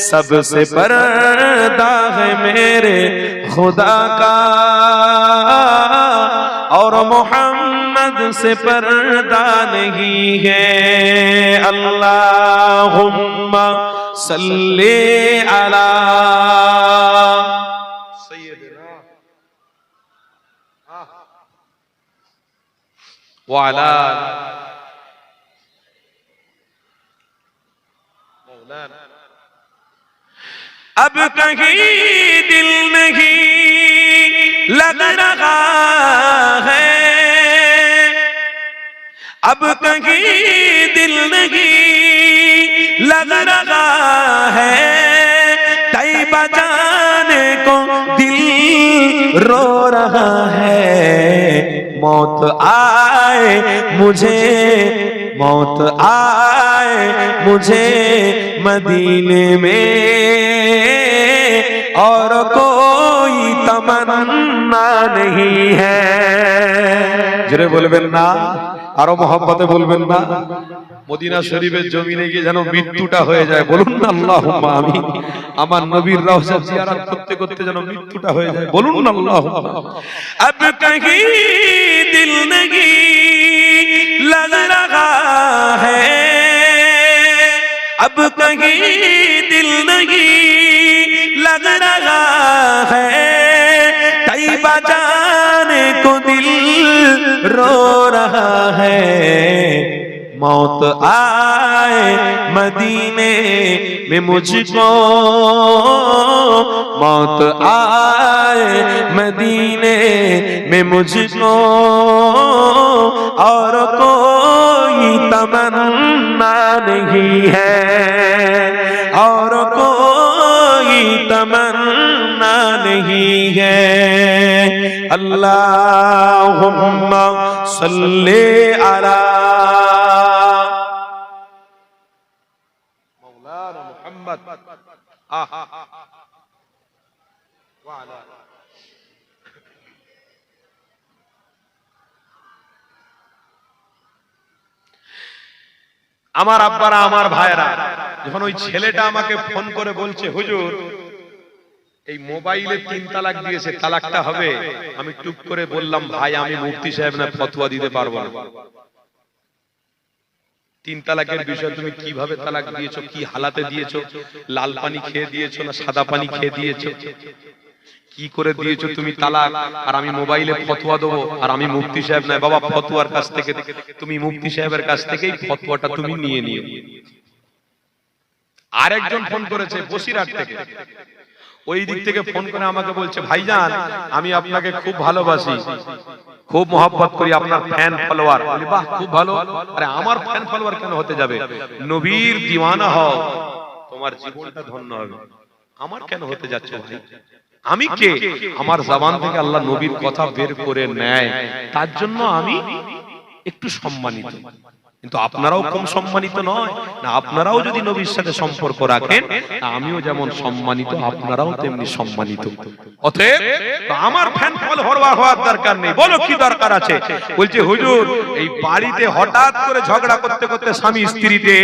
सबसे पर्दा है मेरे खुदा का और मोहम्मद से पर्दा नहीं है। अल्लाहुम्मा सल्ली अला सय्यदना व अला मौलाना। अब कहीं दिल नहीं लग रहा है, अब कहीं दिल नहीं लग रहा है, तैयबा जाने को दिल रो रहा है, मौत आए मुझे, मौत आए मुझे मदीने में और कोई तमन्ना नहीं है। জোরে বলবেন না, আরো মহব্বতে বলবেন না। মদিনা শরীফের জমিনে গিয়ে যেন মৃত্যুটা হয়ে যায়, বলুন না আল্লাহুম্মা আমিন। আমার নবীর রওজা জিয়ারত করতে করতে যেন মৃত্যুটা হয়ে যায়, বলুন না আল্লাহুম্মা। अब कहीं दिल नहीं लग रहा है, अब कहीं दिल नहीं लग रहा है, तैयबा जाने को दिल रो रहा है। मौत आए मदीने में मुझको, मौत आए मदीने में मुझको और कोई तमन्ना नहीं है, और कोई तमन्ना नहीं है। अल्लाहुम्मा सल्ले अला मौलाना मुहम्मद वाला। আমার আব্বারা, আমার ভাইরা, যখন ওই ছেলেটা আমাকে ফোন করে বলছে হুজুর এই মোবাইলে 3 তালাক দিয়েছে, তালাকটা হবে, আমি টুক করে বললাম ভাই আমি মুফতি সাহেব না, ফতোয়া দিতে পারবো না। 3 তালাকের বিষয় তুমি কিভাবে তালাক দিয়েছো, কি হালাতে দিয়েছো, লাল পানি খেয়ে দিয়েছো না সাদা পানি খেয়ে দিয়েছো, কি করে দিয়েছো তুমি তালাক, আর আমি মোবাইলে ফতোয়া দেবো, আর আমি মুফতি সাহেব নয়। বাবা ফতোয়ার কাছ থেকে তুমি মুফতি সাহেবের কাছ থেকেই ফতোয়াটা তুমি নিয়ে নিও। আরেকজন ফোন করেছে বসিরহাট থেকে, ওই দিক থেকে ফোন করে আমাকে বলছে ভাইজান আমি আপনাকে খুব ভালোবাসি, খুব মহব্বত করি, আপনার ফ্যান ফলোয়ার। বলি বাহ খুব ভালো। আরে আমার ফ্যান ফলোয়ার কেন হতে যাবে, নবীর দিওয়ানা হও, তোমার জীবনটা ধন্য হবে। আমার কেন হতে যাচ্ছে ভাই, আমি কে? আমার জবান থেকে আল্লাহ নবীর কথা বের করে নেয়, তার জন্য আমি একটু সম্মানিত। কিন্তু আপনারাও কম সম্মানিত নয় না, আপনারাও যদি নবীর সাথে সম্পর্ক রাখেন, আমিও যেমন সম্মানিত আপনারাও তেমনি সম্মানিত। অতএব আমার ফ্যান ফলোয়ার হওয়ার দরকার নেই। বলো কি দরকার আছে? বলছে হুজুর এই বাড়িতে হঠাৎ করে ঝগড়া করতে করতে স্বামী স্ত্রীতে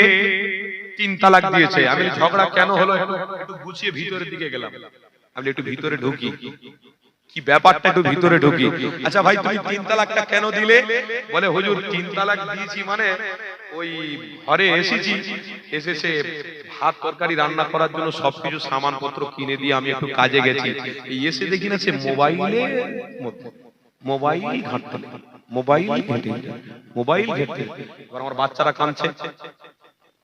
3 তালাক দিয়েছে। আমি ঝগড়া কেন হলো একটু গুছিয়ে ভিতরের দিকে গেলাম, আমি একটু ভিতরে ঢুকি, কি ব্যাপারটা একটু ভিতরে ঢুকি। আচ্ছা ভাই তুমি 3 তালাকটা কেন দিলে? বলে হুজুর 3 তালাক দিয়েছি মানে ওই ঘরে এসেছি, এসেছে ভাত তরকারি রান্না করার জন্য সবকিছু সামানপত্র কিনে দিয়ে আমি একটু কাজে গেছি, এই এসে দেখি না সে মোবাইল ঘাঁটতে, মোবাইল ঘেঁটে, মোবাইল ঘেঁটে। এবার আমার বাচ্চারা কাঁদছে,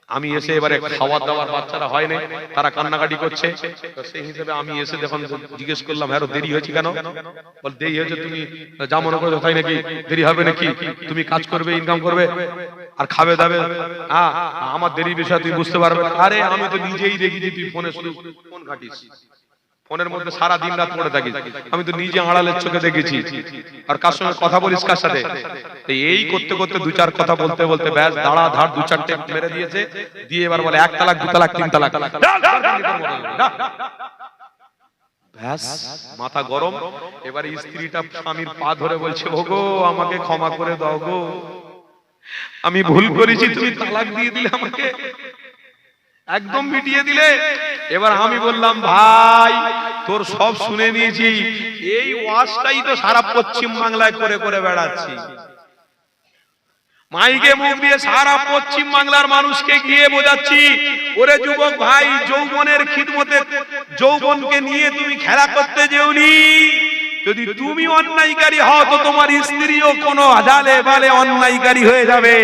আমি এসে এবারে খাওয়া দাওয়ার বাচ্চারা হয় না, তারা কান্নাকাটি করছে, সেই হিসেবে আমি এসে যখন জিজ্ঞেস করলাম হ্যাঁ দেরি হয়েছে কেন? বল দেরি হয়েছে তুমি যা মনে করছো তাই নাকি, দেরি হবে নাকি, তুমি কাজ করবে ইনকাম করবে আর খাবে দাবে, হ্যাঁ আমার দেরির বিষয় তুই বুঝতে পারবে। আরে আমি তো নিজেই দেখি যে তুই ফোনে শুধু ফোন ঘাটিস, ফোনের মধ্যে সারা দিন রাত পড়ে থাকিস, আমি তো নিজে আড়ালের চোখে দেখেছি। আর কার সঙ্গে কথা বলিস কার সাথে, এই করতে করতে 2-4 কথা বলতে বলতে ব্যাস দাঁড়া ধার 2-4 টেপ মেরে দিয়েছে, দিয়ে এবার বলে 1 তালাক 2 তালাক 3 তালাক, ব্যাস মাথা গরম। এবার স্ত্রীটা স্বামীর পা ধরে বলছে ওগো আমাকে ক্ষমা করে দাও গো, আমি ভুল করেছি, তুমি তালাক দিয়ে দিলে আমাকে, একদম মিটিয়ে দিলে। এবার আমি বললাম ভাই তোর সব শুনে নিয়েছি, এই ওয়াজটাই তো সারা পশ্চিম বাংলায় করে করে বেড়াচ্ছি, মাইকে মুখ দিয়ে সারা পশ্চিম বাংলার মানুষকে গিয়ে বোঝাচ্ছি, ওরে যুবক ভাই যৌবনের খিদমতে যৌবনকে নিয়ে তুমি খেলা করতে যেওনি, যদি তুমি অন্যায়কারী হও তো তোমার স্ত্রীও কোনো আদালে বালে অন্যায়কারী হয়ে যাবে,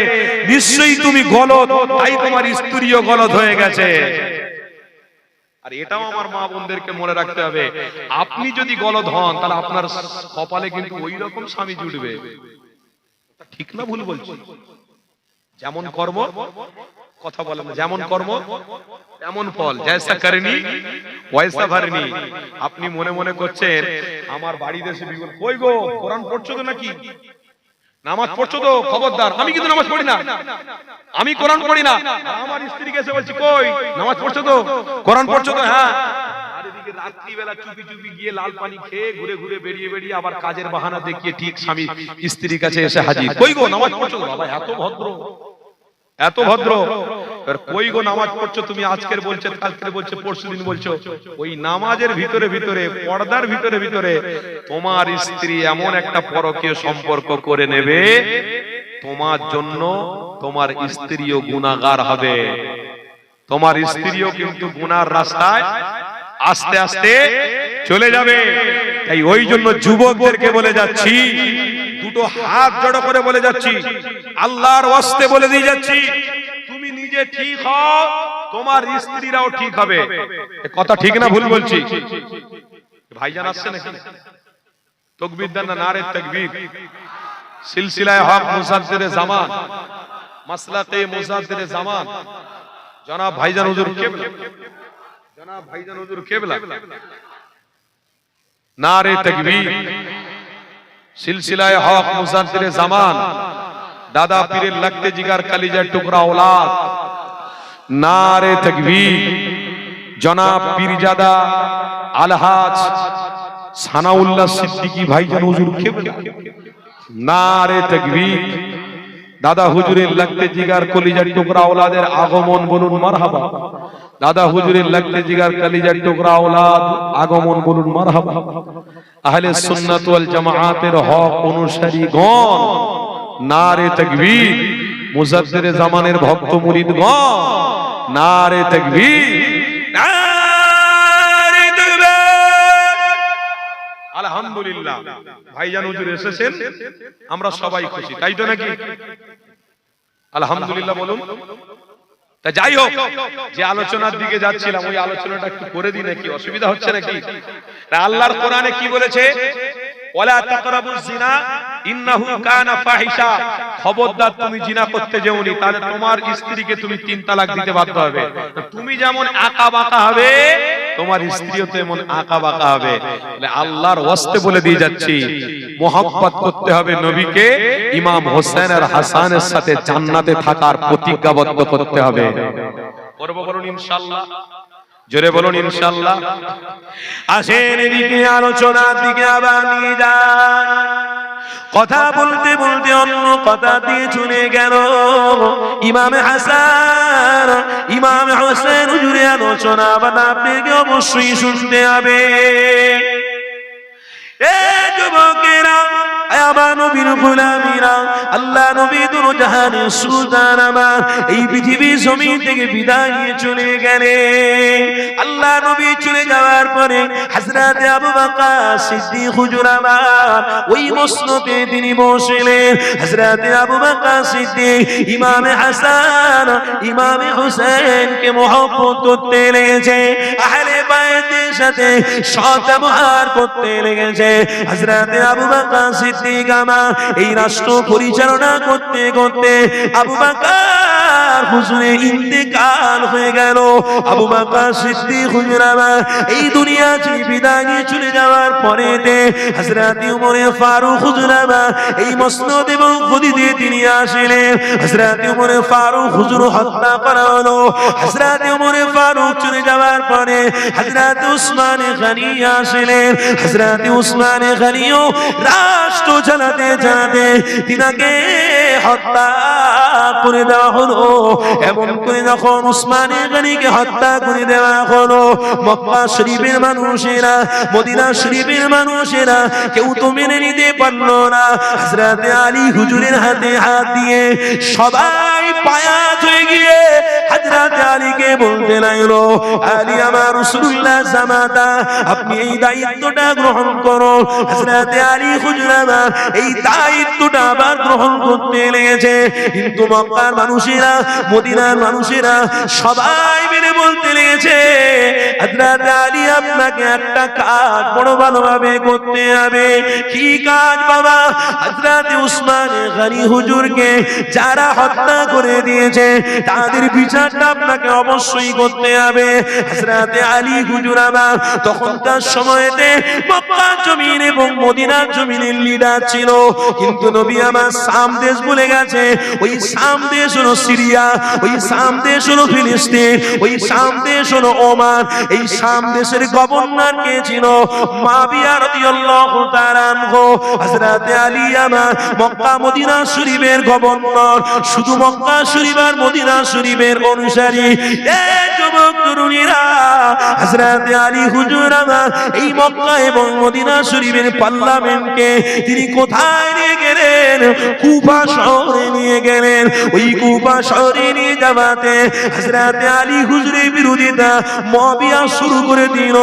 নিশ্চয়ই তুমি গলদ, তাই তোমার স্ত্রীও গলদ হয়ে গেছে। আর এটাও আমার মা বোনদেরকে মনে রাখতে হবে, আপনি যদি গলদ হন তাহলে আপনার কপালে কিন্তু ওই রকম স্বামী জুটবে। ঠিক না ভুল বলছি? যেমন কর্ম, কথা বলেন, যেমন কর্ম তেমন ফল, জয়সা করেনি ওয়াইসা ভরনি। আপনি মনে মনে করছেন আমার বাড়ি দেশে বিগল, কই গো কোরআন পড়ছো তো নাকি, নামাজ পড়ছো তো খবরদার, আমি কিন্তু নামাজ পড়ি না, আমি কোরআন পড়ি না। আমার স্ত্রীকে এসে বলছি কই নামাজ পড়ছো তো, কোরআন পড়ছো তো, হ্যাঁ। আর এদিকে রাত্রিবেলা চুপি চুপি গিয়ে লাল পানি খেয়ে ঘুরে ঘুরে বেরিয়ে আবার কাজের বাহানা দেখিয়ে ঠিক স্বামী স্ত্রীর কাছে এসে হাজির, কই গো নামাজ পড়ছো? বাবা এত ভদ্র, এত ভদ্র। কই গো নামাজ পড়ছো তুমি? আজকের বলছে, কালকের বলছে, পরশুদিন বলছো। ওই নামাজের ভিতরে ভিতরে, পর্দার ভিতরে ভিতরে তোমার স্ত্রী এমন একটা পরকীয় সম্পর্ক করে নেবে, তোমার জন্য তোমার স্ত্রীও গুনাহগার হবে, তোমার স্ত্রীও কিন্তু গুনার রাস্তায় আস্তে আস্তে চলে যাবে। তাই ওই জন্য যুবকদেরকে বলে যাচ্ছি, দুটো হাত জড়ো করে বলে যাচ্ছি, আল্লাহর ওয়াস্তে বলে দিয়ে যাচ্ছি, তুমি নিজে ঠিক হও, তোমার স্ত্রীরাও ঠিক হবে। কথা ঠিক না ভুল বলছি? ভাইজান আসছে নাকি? তাকবীর দেন না, নারে তাকবীর। সিলসিলায়ে হক মুজাদ্দিদে জামান, মাসলাকে মুজাদ্দিদে জামান জনাব ভাইজান হুজুর কেবলা, জনাব ভাইজান হুজুর কেবলা, নারে তাকবীর। সিলসিলায়ে হক মুজাদ্দিদে জামান, দাদা পীরের লাগতে জিগার কালিজার টুকরা औलाद, নারে তাকবীর। জনাব পীরজাদা আলহাজ সানাউল্লাহ সিদ্দিকী ভাইজান হুজুর কেবলা, নারে তাকবীর। দাদা হুজুরের লাগতে জিগার কলিজার টুকরা औलादের আগমন বলুন মারহাবা। দাদা হুজুরের লাগতে জিগার কলিজার টুকরা औलाद আগমন বলুন মারহাবা। আহলে সুন্নাত ওয়াল জামাআতের হক অনুসারীগণ নারে তাকবীর। মুজাদ্দিদে জামানের ভক্ত মুরিদগণ নারে তাকবীর, নারে তাকবীর। আলহামদুলিল্লাহ ভাইজান হুজুর এসেছেন, আমরা সবাই খুশি, তাই তো নাকি? আলহামদুলিল্লাহ বলুন। তা যাই হোক, যে আলোচনার দিকে যাচ্ছিলাম ওই আলোচনাটা একটু করে দিই নাকি? অসুবিধা হচ্ছে নাকি? আল্লাহর কোরআনে কি বলেছে? ওয়ালা তাকরাবুজ জিনা ইন্নাহু কানা ফাহিশা। খবরদার তুমি জিনা করতে যেওনি, তাহলে তোমার স্ত্রীকে তুমি 3 তালাক দিতে বাধ্য হবে। তুমি যেমন আঁকা বাঁকা হবে, তোমার স্ত্রীও তেমন আঁকা বাঁকা হবে। তাহলে আল্লাহর ওয়াস্তে বলে দিয়ে যাচ্ছি, মোহাব্বত করতে হবে নবীকে, ইমাম হোসেন আর হাসানের সাথে জান্নাতে থাকার প্রতিজ্ঞাবদ্ধ করতে হবে। করব বলুন ইনশাআল্লাহ, জোরে বলুন ইনশাআল্লাহ। আসেন এদিকে আলোচনার দিকে আবার নিয়ে যান। কথা বলতে বলতে অন্য কথা দিয়ে চলে গেল। ইমাম হাসান, ইমাম হোসেন হুজুরের আলোচনা আবার আপনাকে অবশ্যই শুনতে হবে। এ যুবকেরা, আমার নবীর গোলামীরা, আল্লাহ নবী দুরু জাহানের সুলতান আমার এই পৃথিবীর জমিন থেকে বিদায় নিয়ে চলে গেলেন। আল্লাহ নবী চলে যাওয়ার পরে হযরত আবু বকর সিদ্দিক হুজুর আমার ওই মসনদে তিনি বসলেন। হযরত আবু বকর সিদ্দিক ইমামে হাসান, ইমামে হোসেনকে মহব্বত করতে লেগেছে, আহলে বাইতের সাথে সৎ ব্যবহার করতে লেগেছে। হযরত আবু বকর সিদ্দিক আমার এই রাষ্ট্র পরিচালনা করতে করতে আবু বকর হুজুরের ইন্তেকাল হয়ে গেল। আবু বকর সিদ্দিক হুজুর আমার এই দুনিয়া ছেড়ে বিদায় নিয়ে চলে যাওয়ার পরেতে হযরত ওমর ফারুক হুজুর আমার এই মসনদ এবং গদিতে তিনি আসলেন। হযরত ওমর ফারুক হুজুর হত্যা করা হলো। হযরত ওমর ফারুক চলে যাওয়ার পরে হযরত উসমান গনি আসলেন। হযরত উসমান গনিও রাষ্ট্র চালাতে চালাতে তিনাকে হত্যা করে দেওয়া হলো। এমন করে যখন উসমান গনিকে হত্যা করে দেওয়া হলো, মক্কা শরীফের মানুষেরা, মদিনা শরীফের মানুষেরা কেউ তো মেনে নিতে পারলো না। হযরত আলী হুজুরের হাতে হাত দিয়ে সবাই পায়াত হয়ে গিয়ে হযরত আলীকে বলতে লাগলো, আলী আমার রাসূলুল্লাহ জামাতা, আপনি এই দায়িত্বটা গ্রহণ করো। হযরত আলী হুজুর আমার এই দায়িত্বটা আবার গ্রহণ করতে লেগেছে। কিন্তু মক্কার মানুষেরা, মদিনার মানুষেরা সবাই মিলে বলতে লেগেছে, হযরত আলী আপনাকে একটা কাজ বড় ভালোভাবে করতে হবে। কি কাজ বাবা? হযরত উসমান গনি হুজুরকে যারা হত্যা করে দিয়েছে তাদের বিচারটা আপনাকে অবশ্যই করতে যাবে। হযরত আলী হুজুর আমার তখনকার সময়তে মক্কা জমিন এবং মদিনার জমিনের লিডার ছিল, কিন্তু নবী আমার শাম দেশ বলে গেছে। ওই শাম দেশ হলো সিরিয়া, ওই শাম দেশ হলো ফিলিস্তিন, ওই শাম দেশ হলো ওমান। এই শাম দেশের গভর্নর কে ছিল? মুআবিয়া রাদিয়াল্লাহু তাআলা আনহু। হযরত আলী আমার মক্কা মদিনা শরীফের গভর্নর, শুধু মক্কা শরীফ আর মদিনা শরীফের অনুসারী। এই যুবক তরুণীরা, হযরত আলী হুজুর আমার এই মক্কা এবং মদিনা শরীফের পার্লামেন্টকে তিনি কোথায় নিয়ে গেলেন? কুফা শহরে নিয়ে গেলেন। ওই কুফা শহরে নিয়ে যাওয়াতে হযরত আলী হুজুরের বিরোধিতা মুআবিয়া শুরু করে দিল।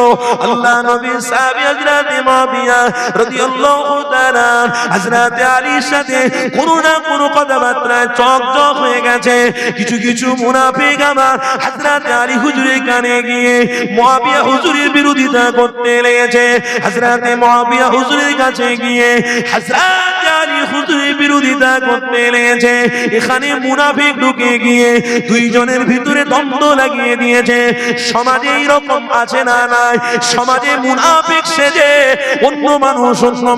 আল্লাহ নবীর সাহাবী হযরত মুআবিয়া রাদিয়াল্লাহু তাআলা হযরত আলীর সাথে কোনো না কোনো কথাবার্তায় চকচক হয়ে গেছে। কিছু কিছু মুনাফিক আমার হযরত আলী হুজুরের কানে গিয়ে মুআবিয়া হুজুরের বিরোধিতা করতে লেগেছে। হযরত মুআবিয়া হুজুরের কাছে গিয়ে হযরত আলী হুজুরের বিরোধিতা করতে লেগেছে। এখানে মুনাফিক ঢুকে গিয়ে দুইজনের ভিতরে দ্বন্দ্ব লাগিয়ে দিয়েছে। সমাজে এইরকম আছে না নাই? সমাজে মুনাফিক সেজে অন্য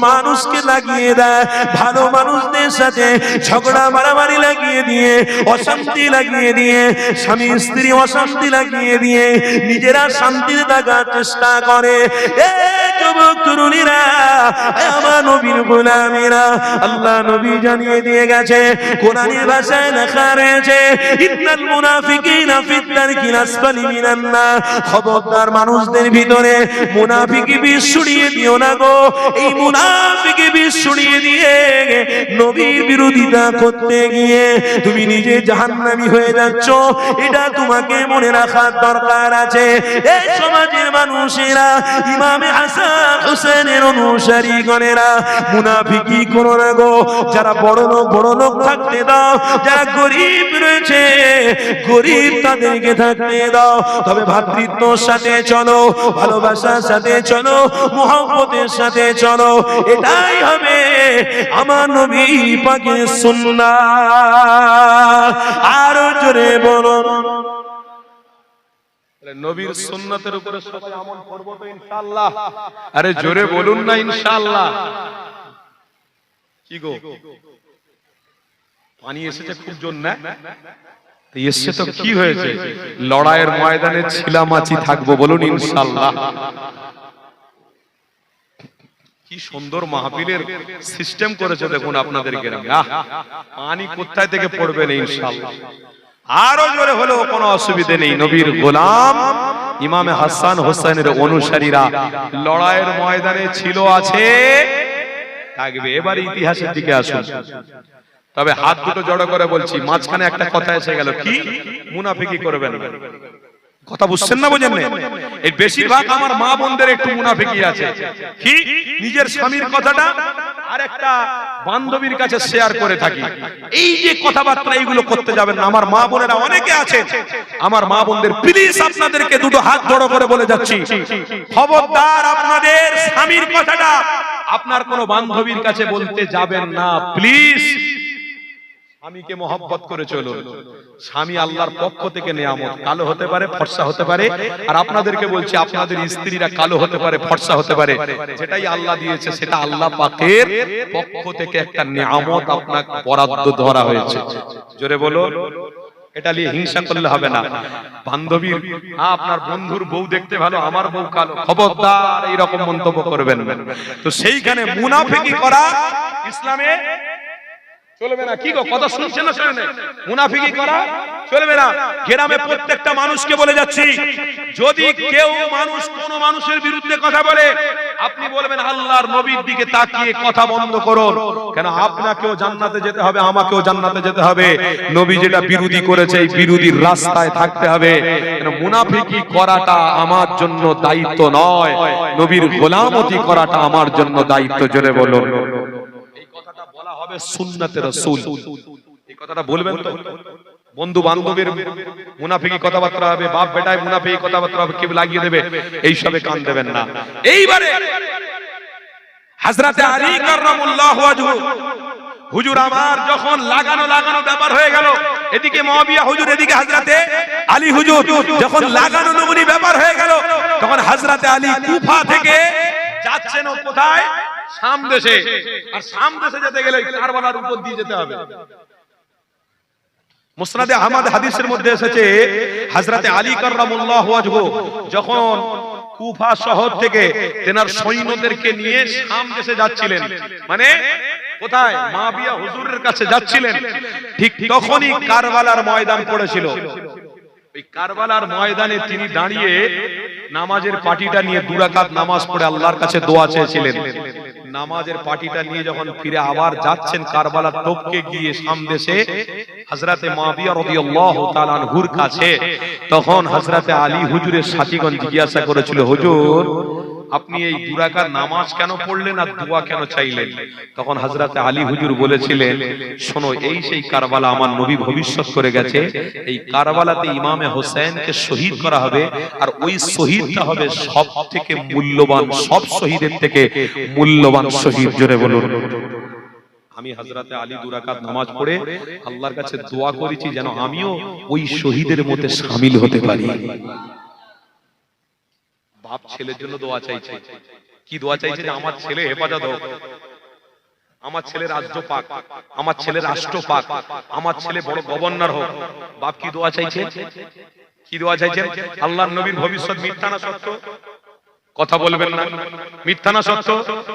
মানুষকে লাগিয়ে দেয়, ভালো মানুষদের সাথে ঝগড়া মারামারি লাগিয়ে দিয়ে, অশান্তি লাগিয়ে দিয়ে, স্বামী স্ত্রী অশান্তি লাগিয়ে দিয়ে নিজেরা শান্তিতে থাকার চেষ্টা করে। যুবক তরুণীরা, আমার নবীর গোলামীরা, আল্লাহ নবী জানিয়ে দিয়ে গেছে, কোরআনের ভাষায় লেখা রয়েছে, ইন্নাল মুনাফিকিনা ফিদ দারকিল আসফালি মিনান নার। খবরদার মানুষদের ভিতরে মুনাফিকি বিষ ছড়িয়ে দিও না গো। এই মুনাফিকি বিষ ছড়িয়ে দিয়ে নবীর বিরোধিতা করতে গিয়ে তুমি নিজে জাহান্নামী হয়ে যাচ্ছ। এটা তোমাকে মনে রাখার দরকার আছে। এই সমাজের মানুষেরা, ইমামে হাসান হোসেনের অনুসারী গণেরা, মুনাফিকি করো না গো। যারা বড় লোক থাকতে দাও, যারা গরিব রয়েছে গরিব তাদেরকে থাকতে দাও। তবে ভ্রাতৃত্বর সাথে চলো, ভালোবাসার সাথে চলো, মুহাব্বতের সাথে চলো। এটাই হবে আমার নবী পাকের সুন্নাত। আরো জোরে বলো, নবীর সুন্নাতের উপরে সবাই আমল করব তো ইনশাআল্লাহ। আরে জোরে বলুন না ইনশাআল্লাহ। কি গো, পানি এসেছে খুব জোর না? এসছে তো কি হয়েছে? লড়াইয়ের ময়দানে ছিলামাছি থাকবো, বলুন ইনশাআল্লাহ। কি সুন্দর মাহফিলের সিস্টেম করেছে দেখুন আপনাদের গ্রামে। পানি কোথায় থেকে পড়বে না ইনশাআল্লাহ। আরো জোরে হলো কোনো অসুবিধা নেই। নবীর গোলাম ইমামে হাসান হোসেনের অনুসারীরা লড়াইয়ের ময়দানে ছিল, আছে, থাকবে। এবার ইতিহাসের দিকে আসুন। তবে হাত দুটো জড়ো করে বলছি, মাঝখানে একটা কথা এসে গেল, কি মুনাফিকি করবেন না। কথা বুঝছেন না, বোঝেন না? এই বেশিরভাগ আমার মা বোনদের একটু মুনাফিকি আছে। কি নিজের স্বামীর কথাটা আরেকটা বান্ধবীর কাছে শেয়ার করে থাকি। এই যে কথাবার্তা এইগুলো করতে যাবেন না। আমার মা বোনেরা অনেকে আছে, আমার মা বোনদের প্লিজ আপনাদেরকে দুটো হাত জড়ো করে বলে যাচ্ছি, খবরদার আপনাদের স্বামীর কথাটা আপনার কোনো বান্ধবীর কাছে বলতে যাবেন না প্লিজ। স্বামীকে মহব্বত করে চলুন। স্বামী আল্লাহর পক্ষ থেকে নেয়ামত, কালো হতে পারে, ফর্সা হতে পারে। আর আপনাদেরকে বলছি, আপনাদের স্ত্রীরা কালো হতে পারে, ফর্সা হতে পারে। যেটাই আল্লাহ দিয়েছে সেটা আল্লাহ পাকের পক্ষ থেকে একটা নেয়ামত আপনাকে বরাদ্দ ধরা হয়েছে। জোরে বলো, এটা নিয়ে হিংসা করলে হবে না। বান্ধবীর, আপনার বন্ধুর বউ দেখতে ভালো, আমার বউ কালো, খবরদার এইরকম মন্তব্য করবেন না। তো সেইখানে মুনাফিকি করা ইসলামে চলবে না। কি গো, কথা শুনছেন না? শুনে মুনাফিকি করা চলবে না। গ্রামে প্রত্যেকটা মানুষকে বলে যাচ্ছি, যদি কেউ মানুষ কোন মানুষের বিরুদ্ধে কথা বলে, আপনি বলবেন আল্লাহর নবীর দিকে তাকিয়ে কথা বন্ধ করুন। কেন আপনাকেও জান্নাতে যেতে হবে, আমাকেও জান্নাতে যেতে হবে। নবী যেটা বিরোধী করেছে, এই বিরোধীর রাস্তায় থাকতে হবে। কেন মুনাফিকি করাটা আমার জন্য দায়িত্ব নয়, নবীর গোলামতি করাটা আমার জন্য দায়িত্ব। জোরে বলুন, হবে সুন্নাতে রাসূল। এই কথাটা বলবেন তো? বন্ধু বান্ধবের মুনাফিকি কথাবার্তা হবে, বাপ বেটায় মুনাফিকি কথাবার্তা হবে, কেউ লাগিয়ে দেবে, এই সবে কান দেবেন না। এইবারে হযরত আলী কাররামুল্লাহু ওয়াজহু হুজুর আমার যখন লাগানো ব্যাপার হয়ে গেল, এদিকে মুয়াবিয়া হুজুর, এদিকে হযরতে আলী হুজুর, যখন লাগানো নমুনি ব্যাপার হয়ে গেল, তখন হযরতে আলী কুফা থেকে যাচ্ছেন কোথায়? শাম দেশে। আর শাম দেশে যেতে গেলে কারবালার উপর দিয়ে যেতে হবে। মুসনাদে আহমদ হাদিসের মধ্যে এসেছে হযরতে আলী কাররামুল্লাহু ওয়াজহু যখন কুফা শহর থেকে তেনার সৈন্যদেরকে নিয়ে শাম দেশে যাচ্ছিলেন, মানে কোথায়? মুয়াবিয়া হুজুরের কাছে যাচ্ছিলেন, ঠিক তখনই কারবালার ময়দান পড়েছিল। এই কারবালার ময়দানে তিনি দাঁড়িয়ে নামাজের পাটিটা নিয়ে 2 রাকাত নামাজ পড়ে আল্লাহর কাছে দোয়া চেয়েছিলেন। নামাজের পাটিটা নিয়ে যখন ফিরে আবার যাচ্ছেন কারবালার টপকে গিয়ে শাম দেশে হযরতে মুয়াবিয়া রাদিয়াল্লাহু তাআলা আনহুর কাছে, তখন হযরতে আলী হুজুরের সাথীগণ জিজ্ঞাসা করেছিল, হুজুর আপনি এই 2 রাকাত নামাজ কেন পড়লেন আর দোয়া কেন চাইলেন? তখন হযরতে আলী হুজুর বলেছিলেন, শোনো, এই সেই কারবালা আমার নবী ভবিষ্যৎ করে গেছে। এই কারবালাতে ইমামে হোসেনকে শহীদ করা হবে, আর ওই শহীদটা হবে সবথেকে মূল্যবান, সব শহীদের থেকে মূল্যবান শহীদ। জোরে বলুন। আমি হযরতে আলী 2 রাকাত নামাজ পড়ে আল্লাহর কাছে দোয়া করেছি যেন আমিও ওই শহীদের মধ্যে শামিল হতে পারি। বাপ ছেলের জন্য দোয়া চাইছে। কি দোয়া চাইছে? যে আমার ছেলে হেফাজত হোক, আমার ছেলে রাজ্য পাক, আমার ছেলে রাষ্ট্র পাক, আমার ছেলে বড় গভর্নর হোক। বাপ কি দোয়া চাইছে? কি দোয়া চাইছেন? আল্লাহর নবীর ভবিষ্যৎ মিথ্যা না সত্য? কথা বলবেন না। মিথ্যা না সত্য?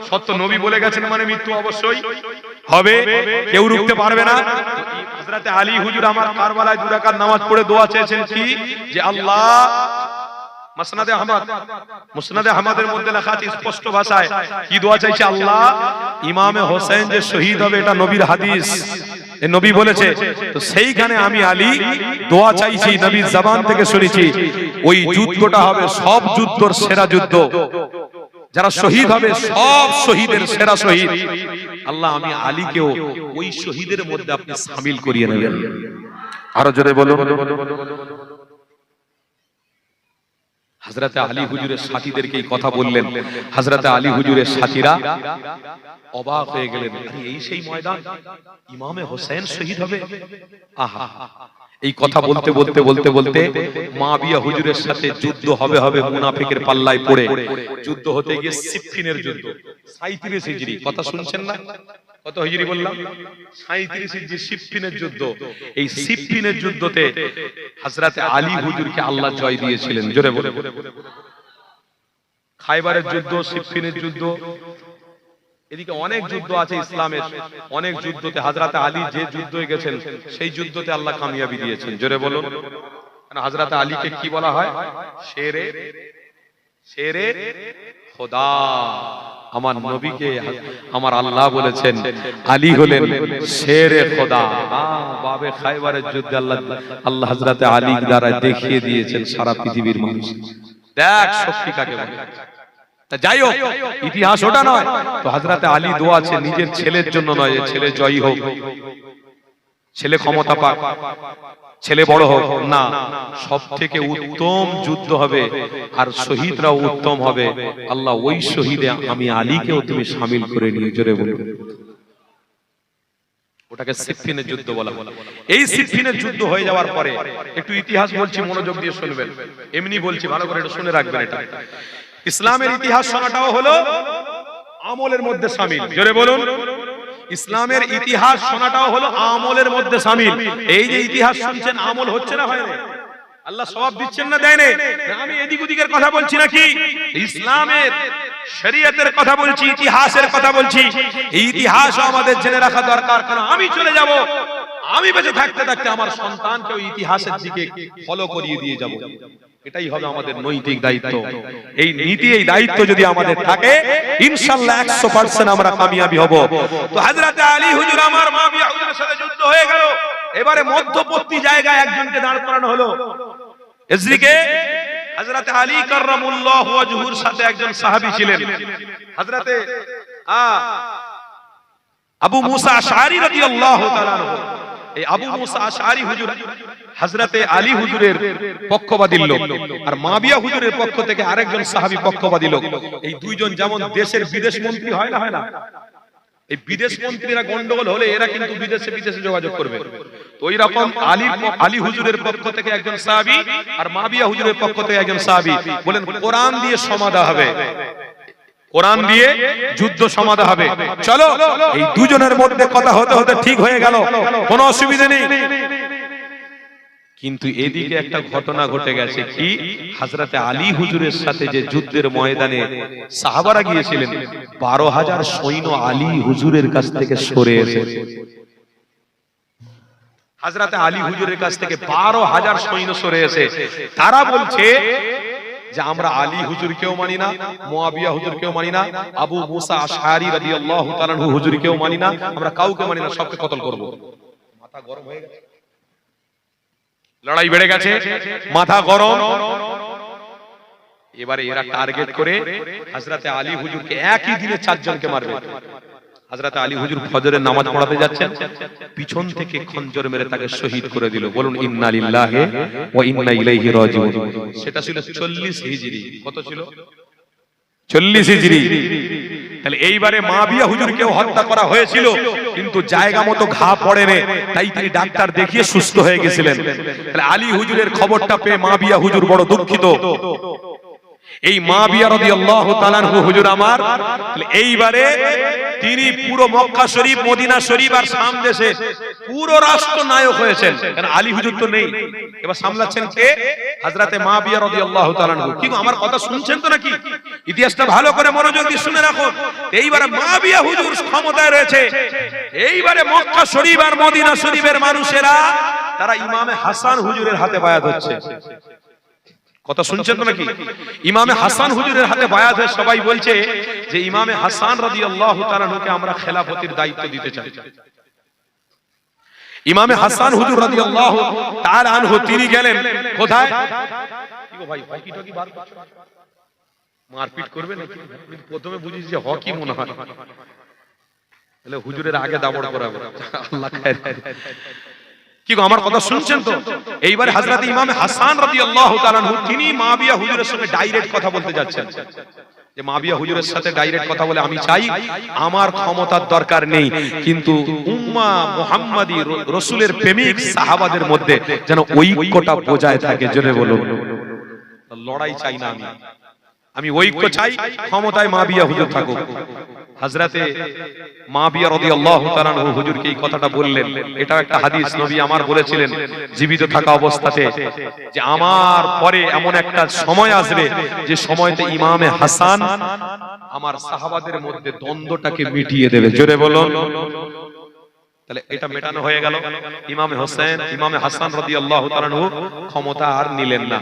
সত্য। নবী বলে গেছেন মানে মৃত্যু অবশ্যই হবে, কেউ রুখতে পারবে না। হযরতে আলী হুজুর আমার কারবালায় 2 রাকাত নামাজ পড়ে দোয়া চেয়েছেন কি? যে আল্লাহ, মুসনাদে আহমদের মধ্যে লেখা আছে স্পষ্ট ভাষায়, কি দোয়া চাইছে? আল্লাহ, ইমামে হোসেন যে শহীদ হবে, এটা নবীর হাদিস, এ নবী বলেছে, তো সেইখানে আমি আলী দোয়া চাইছি, নবীর জবান থেকে শুনেছি, ওই যুদ্ধটা হবে সব যুদ্ধের সেরা যুদ্ধ, যারা শহীদ হবে সব শহীদের সেরা শহীদ। আল্লাহ, আমি আলীকেও ওই শহীদের মধ্যে আপনি শামিল করিয়ে নেবেন। আরো জোরে বলুন। হযরতে আলী হুজুরের সাথীদেরকে এই কথা বললেন। হযরতে আলী হুজুরের সাথীরা অবাক হয়ে গেলেন, এই সেই ময়দান, ইমামে হোসেন শহীদ হবে। আহা, এই কথা বলতে বলতে বলতে বলতে মুয়াবিয়া হুজুরের সাথে যুদ্ধ হবে মুনাফিকের পাল্লায় পড়ে। যুদ্ধ হতে গিয়ে সিফফিনের যুদ্ধ, 37 হিজরি। কথা শুনছেন না? কত হিজরি বললাম? 37 হিজরি সিফফিনের যুদ্ধ। এই সিফফিনের যুদ্ধতে হযরতে আলী হুজুরকে আল্লাহ জয় দিয়েছিলেন। জোরে বলে। খায়বারের যুদ্ধ, সিফফিনের যুদ্ধ, এদিকে অনেক যুদ্ধ আছে ইসলামের। অনেক যুদ্ধতে হযরতে আলী যে যুদ্ধে গেছেন সেই যুদ্ধতে আল্লাহ কামিয়াবি দিয়েছেন। জোরে বলুন। কারণ হযরতে আলীকে কি বলা হয়? শেরে খোদা। আমার নবীকে আমার আল্লাহ বলেছেন আলী হলেন শেরে খোদা। বাবে খায়বারের যুদ্ধে আল্লাহ হযরতে আলী দ্বারা দেখিয়ে দিয়েছেন সারা পৃথিবীর মানুষ, দেখ শক্তি কাকে বলে। যাই হোক, ইতিহাস ওটা নয়। তো হযরতে আলী দোয়া আছে নিজের ছেলের জন্য নয়, ছেলে জয়ী হোক, ছেলে ক্ষমতা পাক, ছেলে বড় হোক না, সব থেকে উত্তম যুদ্ধ হবে আর শহীদরাও উত্তম হবে। আল্লাহ, ওই শহীদে আমি আলীকেও তুমি শামিল করে নিয়ে। জোরে বলুন। ওটাকে সিফফিনের যুদ্ধ বলা হয়। এই সিফফিনের যুদ্ধ হয়ে যাওয়ার পরে, একটু ইতিহাস বলছি, মনোযোগ দিয়ে শুনবেন, এমনি বলছি, ভালো করে এটা শুনে রাখবেন। এটা ইসলামের ইতিহাস শোনাটাও হলো আমলের মধ্যে শামিল। জোরে বলুন। ইসলামের ইতিহাস শোনাটাও হলো আমলের মধ্যে শামিল। এই যে ইতিহাস শুনছেন, আমল হচ্ছে না, হয় না? আল্লাহ সওয়াব দিচ্ছেন না, দেয় না? আমি এদিক ওদিকের কথা বলছি নাকি? ইসলামের শরীয়তের কথা বলছি, ইতিহাসের কথা বলছি। এই ইতিহাসও আমাদের জেনে রাখা দরকার, কারণ আমি চলে যাব, আমি বেঁচে থাকতে থাকতে আমার সন্তানকেও ইতিহাসের দিকে ফলো করিয়ে দিয়ে যাব। এটাই হবে আমাদের নৈতিক দায়িত্ব। এই নীতি, এই দায়িত্ব যদি আমাদের থাকে, ইনশাআল্লাহ 100% আমরা কামিয়াবি হব। তো হযরতে আলী হুজুর আমার মুয়াবিয়া হুজুরের সাথে যুদ্ধ হয়ে গেল। এবারে মধ্যবর্তী জায়গায় একজনকে দাঁড় করানো হলো। এজরিকে হযরতে আলী কাররামুল্লাহু ওয়াজহুর সাথে একজন সাহাবী ছিলেন, হযরতে আবু মুসা আশআরী রাদিয়াল্লাহু তাআলা আনহু। এই আবু মুসা আশআরী হুজুর হযরতে আলী হুজুরের পক্ষপাতী লোক, আর মুয়াবিয়া হুজুরের পক্ষ থেকে আরেকজন সাহাবী পক্ষপাতী লোক। এই দুইজন যেমন দেশের বিদেশ মন্ত্রী হয় না, হয় না? এই বিদেশ মন্ত্রীরা গন্ডগোল হলে এরা কিন্তু বিদেশে যোগাযোগ করবে। তো ওই রকম আলী হুজুরের পক্ষ থেকে একজন সাহাবী আর মাবিয়া হুজুরের পক্ষ থেকে একজন সাহাবী বলেন কোরআন দিয়ে সমাধা হবে, কোরআন দিয়ে যুদ্ধ সমাধা হবে। চলো, এই দুজনের মধ্যে কথা হতে হতে ঠিক হয়ে গেল, কোনো অসুবিধা নেই। কিন্তু এদিকে একটা ঘটনা ঘটে গেছে কি, হযরতে আলী হুজুরের সাথে যে যুদ্ধের ময়দানে সাহাবারা গিয়েছিলেন 12,000 সৈন্য আলী হুজুরের কাছ থেকে সরে এসেছে। হযরতে আলী হুজুরের কাছ থেকে 12,000 সৈন্য সরে এসে তারা বলছে যে আমরা আলী হুজুরকেও মানি না, মুয়াবিয়া হুজুরকেও মানি না, আবু মুসা আশআরী রাদিয়াল্লাহু তাআলা আনহু হুজুরকেও মানি না, আমরা কাউকে মানি না, সবকে কতল করব। মাথা গরম হয়ে গেছে, লড়াই বেড়ে গেছে, মাথা গরম। এবারে এরা টার্গেট করে হযরতে আলী হুজুরকে একই দিনে 4 জনকে মারবে। হযরতে আলী হুজুর ফজরের নামাজ পড়াতে যাচ্ছেন, পিছন থেকে খঞ্জর মেরে তাকে শহীদ করে দিল। বলুন ইন্না লিল্লাহি ওয়া ইন্না ইলাইহি রাজিউন। সেটা ছিল 40 হিজরি। কত ছিল? 40 হিজরি। তাহলে এইবারে মাবিয়া হুজুরকেও হত্যা করা হয়েছিল, কিন্তু জায়গা মতো ঘা পড়েনি, তাই তিনি ডাক্তার দেখিয়ে সুস্থ হয়ে গেছিলেন। তাহলে আলী হুজুরের খবরটা পেয়ে মাবিয়া হুজুর বড় দুঃখিত। এই মাবিয়া রাদিয়াল্লাহু তাআলা আনহু হুজুর আমার, এইবারে তিনি পুরো মক্কা শরীফ, মদিনা শরীফ আর শাম দেশে পুরো রাষ্ট্র নায়ক হয়েছেন। কারণ আলী হুজুর তো নেই, এবার সামলাচ্ছেন কে? হযরতে মাবিয়া রাদিয়াল্লাহু তাআলা আনহু। কিন্তু আমার কথা শুনছেন তো নাকি? ইতিহাসটা ভালো করে মনোযোগ দিয়ে শুনে রাখুন। এইবারে মাবিয়া হুজুর ক্ষমতায় রয়েছে, এইবারে মক্কা শরীফ আর মদিনা শরীফের মানুষেরা তারা ইমামে হাসান হুজুরের হাতে বায়াত হচ্ছে। কথা শুনছেন তো নাকি? ইমামে হাসান হুজুরের হাতে বায়াত হয়ে সবাই বলছে যে ইমামে হাসান রাদিয়াল্লাহু তাআলা আনহুকে আমরা খেলাফতির দায়িত্ব দিতে চাই। ইমামে হাসান হুজুর রাদিয়াল্লাহু তাআলা আনহু তিনি গেলেন কোথায়? কি গো ভাই, হকি টকি বার করছো? মারপিট করবে নাকি? প্রথমে বুঝিস যে হকি মনে হয়, তাহলে হুজুরের আগে দাবড় করাবে। আল্লাহ খায়ের। কি গো আমার কথা শুনছেন তো? এইবারে হযরত ইমাম হাসান রাদিয়াল্লাহু তাআলা আনহু তিনি মাবিয়া হুজুরের সঙ্গে ডাইরেক্ট কথা বলতে যাচ্ছেন, যে মাবিয়া হুজুরের সাথে ডাইরেক্ট কথা বলে আমি চাই, আমার ক্ষমতার দরকার নেই, কিন্তু উম্মাহ মুহাম্মাদী রাসূলের প্রেমিক সাহাবাদের মধ্যে যেন ঐক্যটা বজায় থাকে। জোরে বলুন, লড়াই চাই না আমি ঐক্য চাই, ক্ষমতায় মাবিয়া হুজুর থাকুক। হযরতে মাবিয়া রাদিয়াল্লাহু তাআলা আনহু হুজুরকে এই কথাটা বললেন। এটা একটা হাদিস, নবী আমার বলেছিলেন জীবিত থাকা অবস্থাতে যে আমার পরে এমন একটা সময় আসবে যে সময়তে ইমামে হাসান আমার সাহাবাদের মধ্যে দ্বন্দ্বটাকে মিটিয়ে দেবে। জোরে বলুন। তাহলে এটা মেটানো হয়ে গেল। ইমামে হোসেন, ইমামে হাসান রাদিয়াল্লাহু তাআলা আনহু ক্ষমতা আর নিলেন না।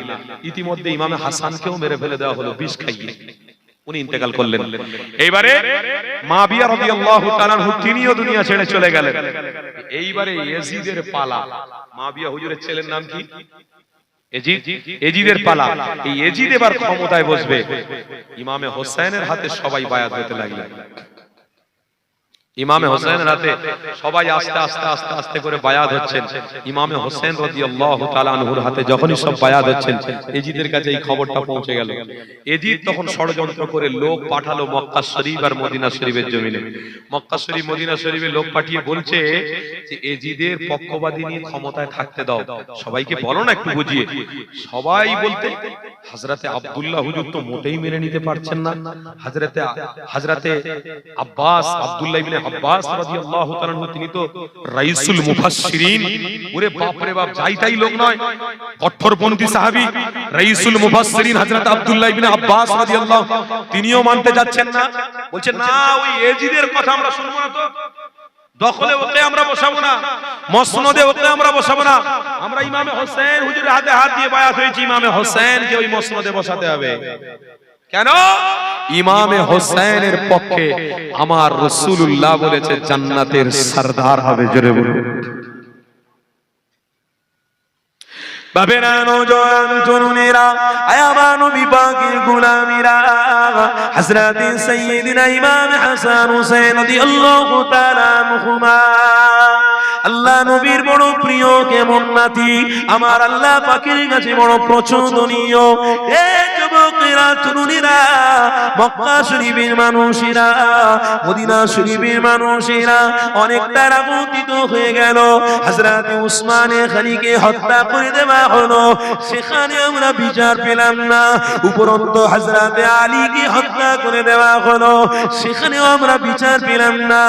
ইতিমধ্যে ইমামে হাসানকেও মেরে ফেলে দেওয়া হলো বিষ খাইয়ে, উনি ইন্তেকাল করলেন। এইবারে মাবিয়া রাদিয়াল্লাহু তাআলা আনহু তিনিও দুনিয়া ছেড়ে চলে গেলেন। এইবারে ইয়াজিদের পালা। মাবিয়া হুজুরের ছেলের নাম কি? ইয়াজিদ। ইয়াজিদের পালা। এই ইয়াজিদ এবার ক্ষমতায় বসবে। ইমামে হোসেনের হাতে সবাই বায়াত হতে লাগলেন। ইমামে হোসেনের হাতে সবাই আস্তে আস্তে আস্তে আস্তে করে বায়াত হচ্ছেন। ইমামে হোসেন রাদিয়াল্লাহু তাআলা আনহুর হাতে যখনই সব বায়াত হচ্ছেন, ইয়াজিদের কাছে এই খবরটা পৌঁছে গেল। ইয়াজিদ তখন ষড়যন্ত্র করে লোক পাঠালো মক্কা শরীফ আর মদিনা শরীফের জমিনে। মক্কা শরীফ, মদিনা শরীফে লোক পাঠিয়ে বলছে যে ইয়াজিদের পক্ষবাদী নিয়ে ক্ষমতায় থাকতে দাও, সবাইকে বলো না একটু বুঝিয়ে। সবাই বলতে হযরতে আব্দুল্লাহ হুজুর তো মোটেই মেনে নিতে পারছেন না। হযরতে আব্বাস, আব্দুল্লাহ ইবনে আব্বাস রাদিয়াল্লাহু তাআলা আনহু তিনি তো রাইসুল মুফাসসিরিন, ওরে বাপ রে বাপ, যাইতাই লোক নয়, কঠোরপন্থী সাহাবী রাইসুল মুফাসসিরিন হযরত আব্দুল্লাহ ইবনে আব্বাস রাদিয়াল্লাহু, তিনিও মানতে যাচ্ছেন না। বলছেন না, ওই ইয়াজিদের কথা আমরা শুনবো না, তো দখলে ওকে আমরা বসাবো না, মসনদে ওকে আমরা বসাবো না, আমরা ইমামে হোসেন হুজুরের হাতে হাত দিয়ে বায়াত হয়েছি, ইমামে হোসেনকে ওই মসনদে বসাতে হবে। কেন? ইমামে হোসেনের পক্ষে আমার রাসূলুল্লাহ বলেছে জান্নাতের সরদার হবে। জোরে বলুন। বাবেরা, নওজোয়ান তরুণেরা, আয়ামান নবী পাকের গোলামীরা, হযরত সাইয়্যিদিনা ইমাম হাসান হুসাইন রাদিয়াল্লাহু তাআলা আনহুমা, আল্লাহ নবীর বড় প্রিয় কেমন নাতি, আমার আল্লাহ পাকের কাছে বড় প্রচোদনীয়। যুবকেরা তরুণীরা, মক্কা শরীফের মানুষেরা, মদিনা শরীফের মানুষেরা অনেকটা রাগিত হয়ে গেল। হযরত উসমানে গনিকে হত্যা করে দেওয়া হলো, সেখানে আমরা বিচার পেলাম না। উপরন্তু হযরত আলীকে হত্যা করে দেওয়া হলো, সেখানেও আমরা বিচার পেলাম না।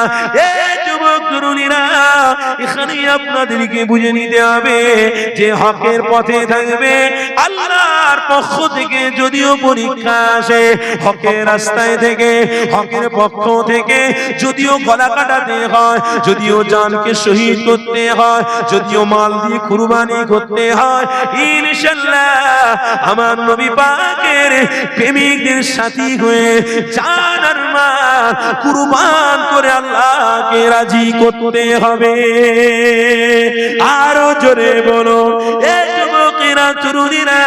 এই যুবক তরুণীরা, এখানে আপনাদেরকে বুঝে নিতে হবে যে হকের পথে থাকবে। আল্লাহর পক্ষ থেকে যদিও পরীক্ষা আসে, হকের রাস্তায় থেকে, হকের পক্ষ থেকে যদিও গলা কাটাতে হয়, যদিও জানকে শহীদ করতে হয়, যদিও মাল দিয়ে কুরবানি করতে হয়, ইনশাআল্লাহ আমার নবী পাকের প্রেমিকদের সাথী হয়ে জান আর মাল কুরবান করে আল্লাহকে রাজি করতে হবে। আরো জোরে বলো, এ যুবকেরা তরুণীরা,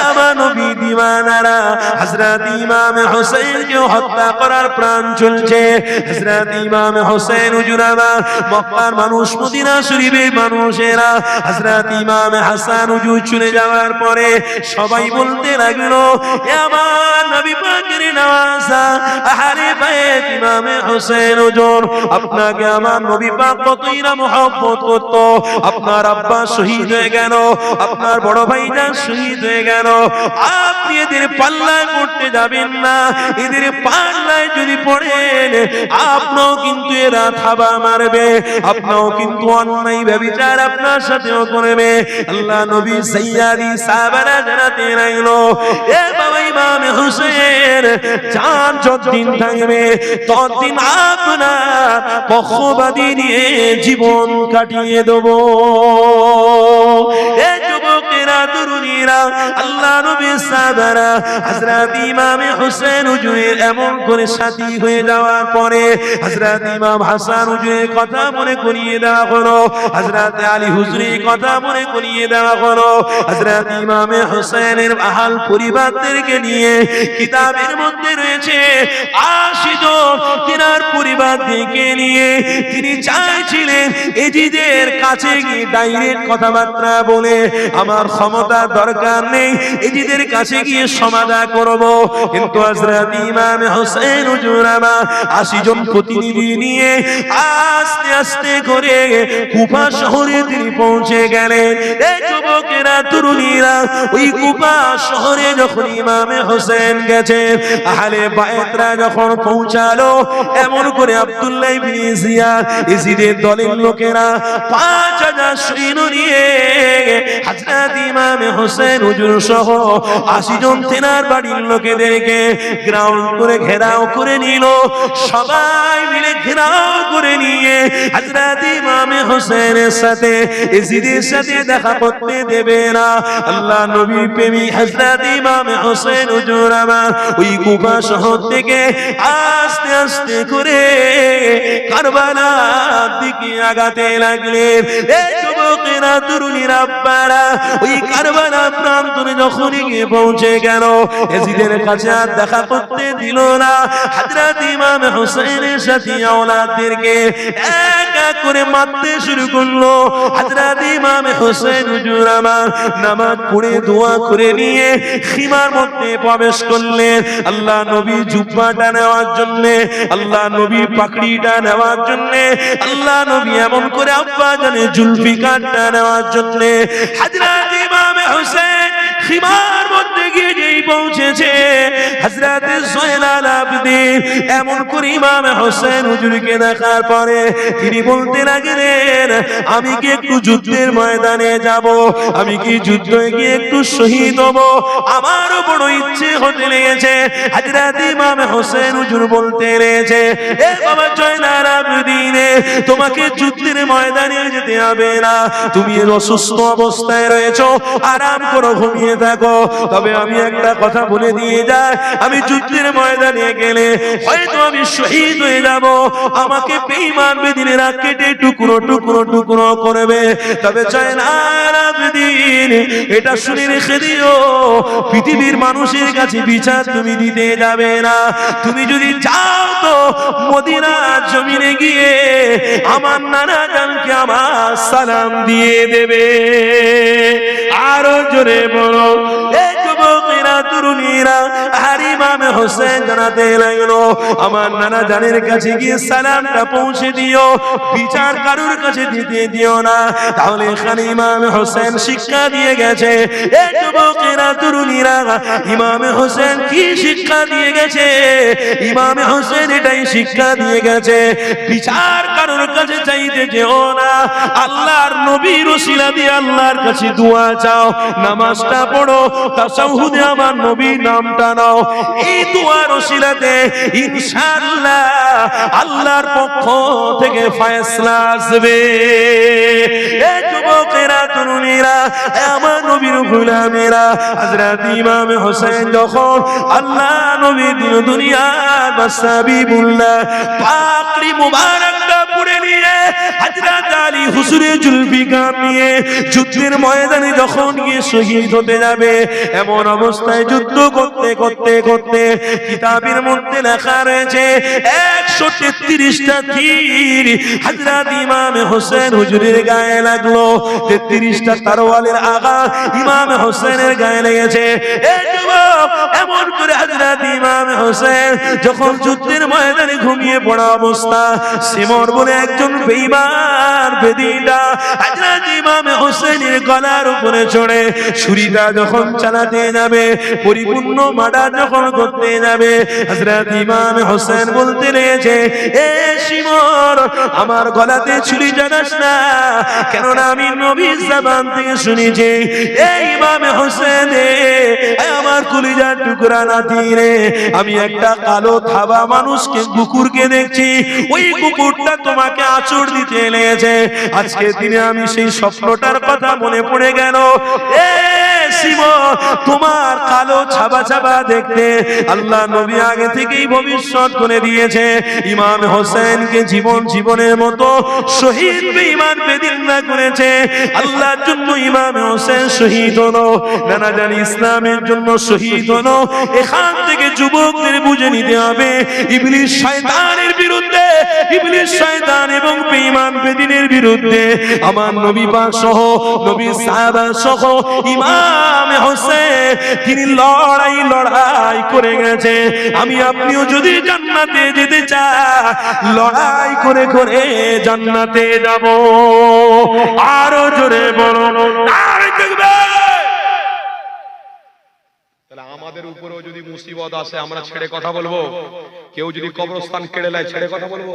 আমার নবী দিওয়ানারা, হযরত ইমাম হোসেনকে হত্যা করার প্রাণ চলছে। হযরত ইমাম হোসেন হুজুর আমার, মক্কার মানুষ, মদিনা শরীফের মানুষেরা হযরত ইমাম হাসান হুজুর চলে যাওয়ার পরে সবাই বলতে লাগলো, এ আমার নবী পাকের নওয়াজা আহলে বাইত ইমাম হোসেন হুজুর, আপনাকে আমার নবী পাক কতই না মহব্বত করত। আপনার আব্বা শহীদ হয়ে গেল, আপনার বড় ভাইজান শহীদ হয়ে গেল, আপনি এদের পাল্লা করতে যাবেন না। এদের পাল্লায় যদি পড়েন, আপনিও কিন্তু এরা থাবা মারবে, আপনিও কিন্তু অন্যায় ব্যভিচার আপনার সাথেও করবে। আল্লাহ নবী সাইয়্যিদি সাহাবারা জানাতে লাগলো, এ বাবা ইমাম হোসেন, জান যতদিন থাকবে ততদিন আপনার পক্ষবাদী নিয়ে জীবন কাটিয়ে দেব। এ যুবকেরা তরুণীরা, আল্লাহ নবী সাহাবারা হযরত ইমাম হোসেন হুজুরের এমন করে সাথী হয়ে যাওয়ার পরে হযরত ইমাম হাসান হুজুরের কথা মনে করিয়ে দেওয়া হলো, হযরত আলী হুজুরের কথা মনে করিয়ে দেওয়া হলো। হযরত ইমাম হোসেনের আহাল পরিবারদেরকে নিয়ে কিতাবের মধ্যে রয়েছে 80 জন তিনার পরিবারদেরকে নিয়ে তিনি চাইছিলেন এজিদের কাছে গিয়ে ডাইরেক্ট কথাবার্তা বলে, আমার ক্ষমতা দরকার নেই, এজিদের কাছে গিয়ে সমাধান করব। কিন্তু হযরত ইমাম হোসেন হুজুর আমার 80 জন প্রতিনিধি নিয়ে আস্তে আস্তে করে কুফা শহরে তিনি পৌঁছে গেলেন। এই যুবকেরা তরুণীরা, ওই কুফা শহরে যখন ইমাম হোসেন গেছেন, আহলে বাইতরা যখন পৌঁছালো, এমন করে আব্দুল্লাহ ইবনে জিয়াদ, ইজিদের দলের লোকেরা 5000 সৈন্য নিয়ে হযরত ইমাম হোসেন হুজুর সহ 80 জন তেনার বাড়ির লোকেদেরকে গ্রাউন্ড করে ঘেরাও করে নিল। সবাই মিলে ঘেরাও করে নিয়ে হযরত ইমাম হোসেনের সাথে, ইজিদের সাথে দেখা করতে দেবে না। আল্লাহ নবী প্রেমিক হযরত ইমাম হোসেন হুজুর আমার ওই কুফা শহর থেকে আস্তে আস্তে করে কারবালার দিকে আগাতে লাগলেন। এই যুবকেরা তরুণীরা আব্বারা, ওই কারবালা প্রান্তরে যখনই গিয়ে পৌঁছে গেল, ইয়াজিদের কাছে আর দেখা করতে দিল না। হযরত ইমাম হোসেনের সাথে আওলাদদেরকে এক এক করে মারতে শুরু করলো। হযরত ইমাম হোসেন হুজুর আমার নামাজ পড়ে দোয়া করে নিয়ে খিমার মধ্যে প্রবেশ করলেন। আল্লাহ নবী জুব্বাটা নেওয়ার জন্য, আল্লাহ নবী পাকড়িটা নেওয়ার জন্য, আল্লাহ নবী এমন করে আব্বা জানে জুলফিকারটা নেওয়ার জন্য। হযরত ইমাম হোসেন খিমার মধ্যে গিয়ে যেই পৌঁছেছে, হযরত জয়নাল আবেদিন এমন করে ইমাম হোসেন হুজুরকে দেখার পরে তিনি বলতে লাগলেন, আমি কি একটু যুদ্ধের ময়দানে যাব, আমি কি যুদ্ধে গিয়ে একটু শহীদ হব, আমারও বড় ইচ্ছে হতে লেগেছে। হযরত ইমাম হোসেন হুজুর বলতে লেগেছে, এ বাবা জয়নাল আবেদিন, তোমাকে যুদ্ধের ময়দানে যেতে হবে না, তুমি অসুস্থ অবস্থায় রয়েছো, আরাম করো, ঘুমিয়ে থাকো। তবে আমি একটা কথা বলে দিয়ে যাই, আমি যুদ্ধের ময়দানে গেলে হয়তো আমি শহীদ হয়ে যাব, আমাকে বেঈমান বেদিনেরা কেটে টুকরো টুকরো টুকরো করবে। তবে জয়নাল আবেদিন, এটা শুনে রেখে দিও, পৃথিবীর মানুষের কাছে বিচার তুমি দিতে যাবে না। তুমি যদি চাও তো মদিনার জমিনে গিয়ে আমার নানা জানকে আমার সালাম দিয়ে দেবে। আরো জোরে বলো, এই যুবকেরা তরুণী হোসেন জানাতে লাগলো, আমার নানা জানের কাছে গিয়ে সালামটা পৌঁছে দিও, বিচার কারুর কাছে দিতে দিও না। তাহলে এখানে ইমাম হোসেন শিক্ষা দিয়ে গেছে। এই যুবকেরা, তরুণীরা, ইমাম হোসেন কি শিক্ষা দিয়ে গেছে? ইমাম হোসেন এটাই শিক্ষা দিয়ে গেছে, বিচার কারুর কাছে চাইতে যেও না, আল্লাহর নবীর ওসিলা দিয়ে আল্লাহর কাছে দোয়া চাও, নামাজটা পড়ো, তাশাহুদে আমার নবীর নামটা নাও, এই দোয়ার ওসিলাতে ইনশাআল্লাহ আল্লাহর পক্ষ থেকে ফয়সালা আসবে। এই যুবকেরা, তরুণীরা, আমার নবীর গোলামেরা, হযরত ইমাম হোসেন যখন আল্লাহ নবী দিন দুনিয়ার হাবিবুল্লাহ পাকড়ি মুবারকটা পরে নিয়ে হযরত আলী হুজুরে জুলফিকার নিয়ে যুদ্ধের ময়দানে যখন গিয়ে শহীদ হতে যাবে, এমন অবস্থায় যুদ্ধ করতে করতে করতে কিতাবের মধ্যে লেখা রয়েছে 133টা তীর হযরত ইমাম হোসেন হুজুরের গায়ে লাগলো, 33টা তরোয়ালের আঘাত ইমাম হোসেনের গায়ে লেগেছে। এই যুবক, এমন করে হযরত ইমাম হোসেন যখন যুদ্ধের ময়দানে ঘুমিয়ে পড়া অবস্থা, সিমর বলে একজন বেঈমান বেদিটা হযরত ইমাম হোসেনের গলার উপরে চড়ে ছুরিটা যখন চালাতে যাবে, পরিপূর্ণ মার্ডার যখন করতে যাবে, হযরত ইমাম হোসেন বলতে লেগেছে, এ সিমর, আমার গলাতে ছুরি চালাস না, কেননা আমি নবীর জবান থেকে শুনেছি, এই ইমাম হোসেন আমার কলিজার টুকরা নাতি রে, আমি একটা কালো থাবা মানুষকে, কুকুরকে দেখছি, ওই কুকুরটা তোমাকে আঁচড় দিতে লেগেছে। আজকে দিনে আমি সেই স্বপ্নটার কথা মনে পড়ে গেল। এ সিমন, তোমার কালো ছাবা ছাবা দেখতে আল্লাহ নবী আগে থেকেই ভবিষ্যৎ করে দিয়েছে। ইমাম হোসেনকে জীবনের মতো শহীদ বেঈমান বেদিন না করেছে, আল্লাহর জন্য ইমাম হোসেন শহীদ হলো, নানা জানি ইসলামের জন্য শহীদ হলো। এখান থেকে যুবকদের বুঝে নিতে হবে, ইবলিস শয়তানের বিরুদ্ধে, ইবলিস শয়তান এবং বেঈমান বেদিনের বিরুদ্ধে আমার নবী পাক সহ, নবী সাহাবা সহ ইমাম হোসেন তিনি লড়াই করে গেছে। আমি আপনিও যদি জান্নাতে যেতে চাই, লড়াই করে করে জান্নাতে যাব। আরো জোরে বলো, নারে তাকবীর। তাহলে আমাদের উপরেও যদি মুসিবত আসে, আমরা ছেড়ে কথা বলবো? কেউ যদি কবরস্থান কেড়ে নেয়, ছেড়ে কথা বলবো?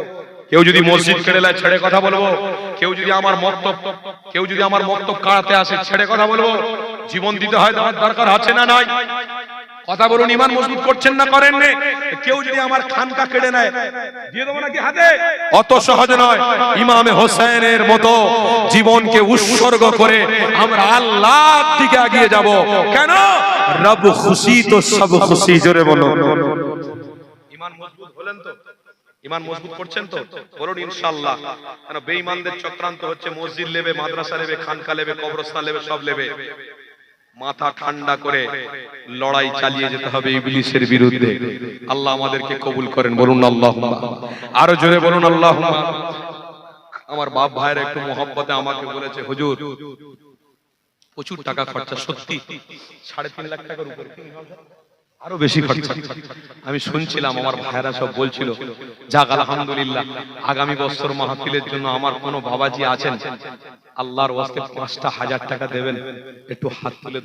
কেউ যদি মসজিদ কেড়ে নেয়, ছেড়ে কথা বলবো? কেউ যদি আমার মক্তব কাড়াতে আসে, ছেড়ে কথা বলবো? জীবন দিতে হয়, দরকার আছে না নাই? কথা বলুন, ঈমান মজবুত করছেন না করেন না? কেউ যদি আমার খানকা কেড়ে নেয়, দিয়ে দেবো নাকি হাতে? অত সহজ নয়। ইমামে হোসেনের মতো জীবনকে উৎসর্গ করে আমরা আল্লাহর দিকে এগিয়ে যাব। কেন? রব খুশি তো সব খুশি। জোরে বলো। ঈমান মজবুত হলেন তো? ঈমান মজবুত করছেন তো? বলুন ইনশাআল্লাহ। কেন বেঈমানদের চক্রান্ত হচ্ছে, মসজিদ নেবে, মাদ্রাসা নেবে, খানকা নেবে, কবরস্থান নেবে, সব নেবে। মাথা ঠান্ডা করে লড়াই চালিয়ে যেতে হবে ইবলিসের বিরুদ্ধে। আল্লাহ আমাদেরকে কবুল করেন। বলুন আল্লাহুম্মা। আরো জোরে বলুন আল্লাহুম্মা। আমার বাপ ভাইয়ের একটু মহব্বতে আমাকে বলেছে, হুজুর প্রচুর টাকা খরচা, সত্যি 3.5 লাখ টাকার উপরে, আরো বেশি খরচা। আমি শুনছিলাম, আমার ভাইরা সব বলছিল, যাক আলহামদুলিল্লাহ, আগামী বছর মাহফিলের জন্য আমার কোনো বাবাজি আছেন, আল্লাহর ওয়াস্তে 5টা হাজার টাকা দেবেন, একটু হাত তুলে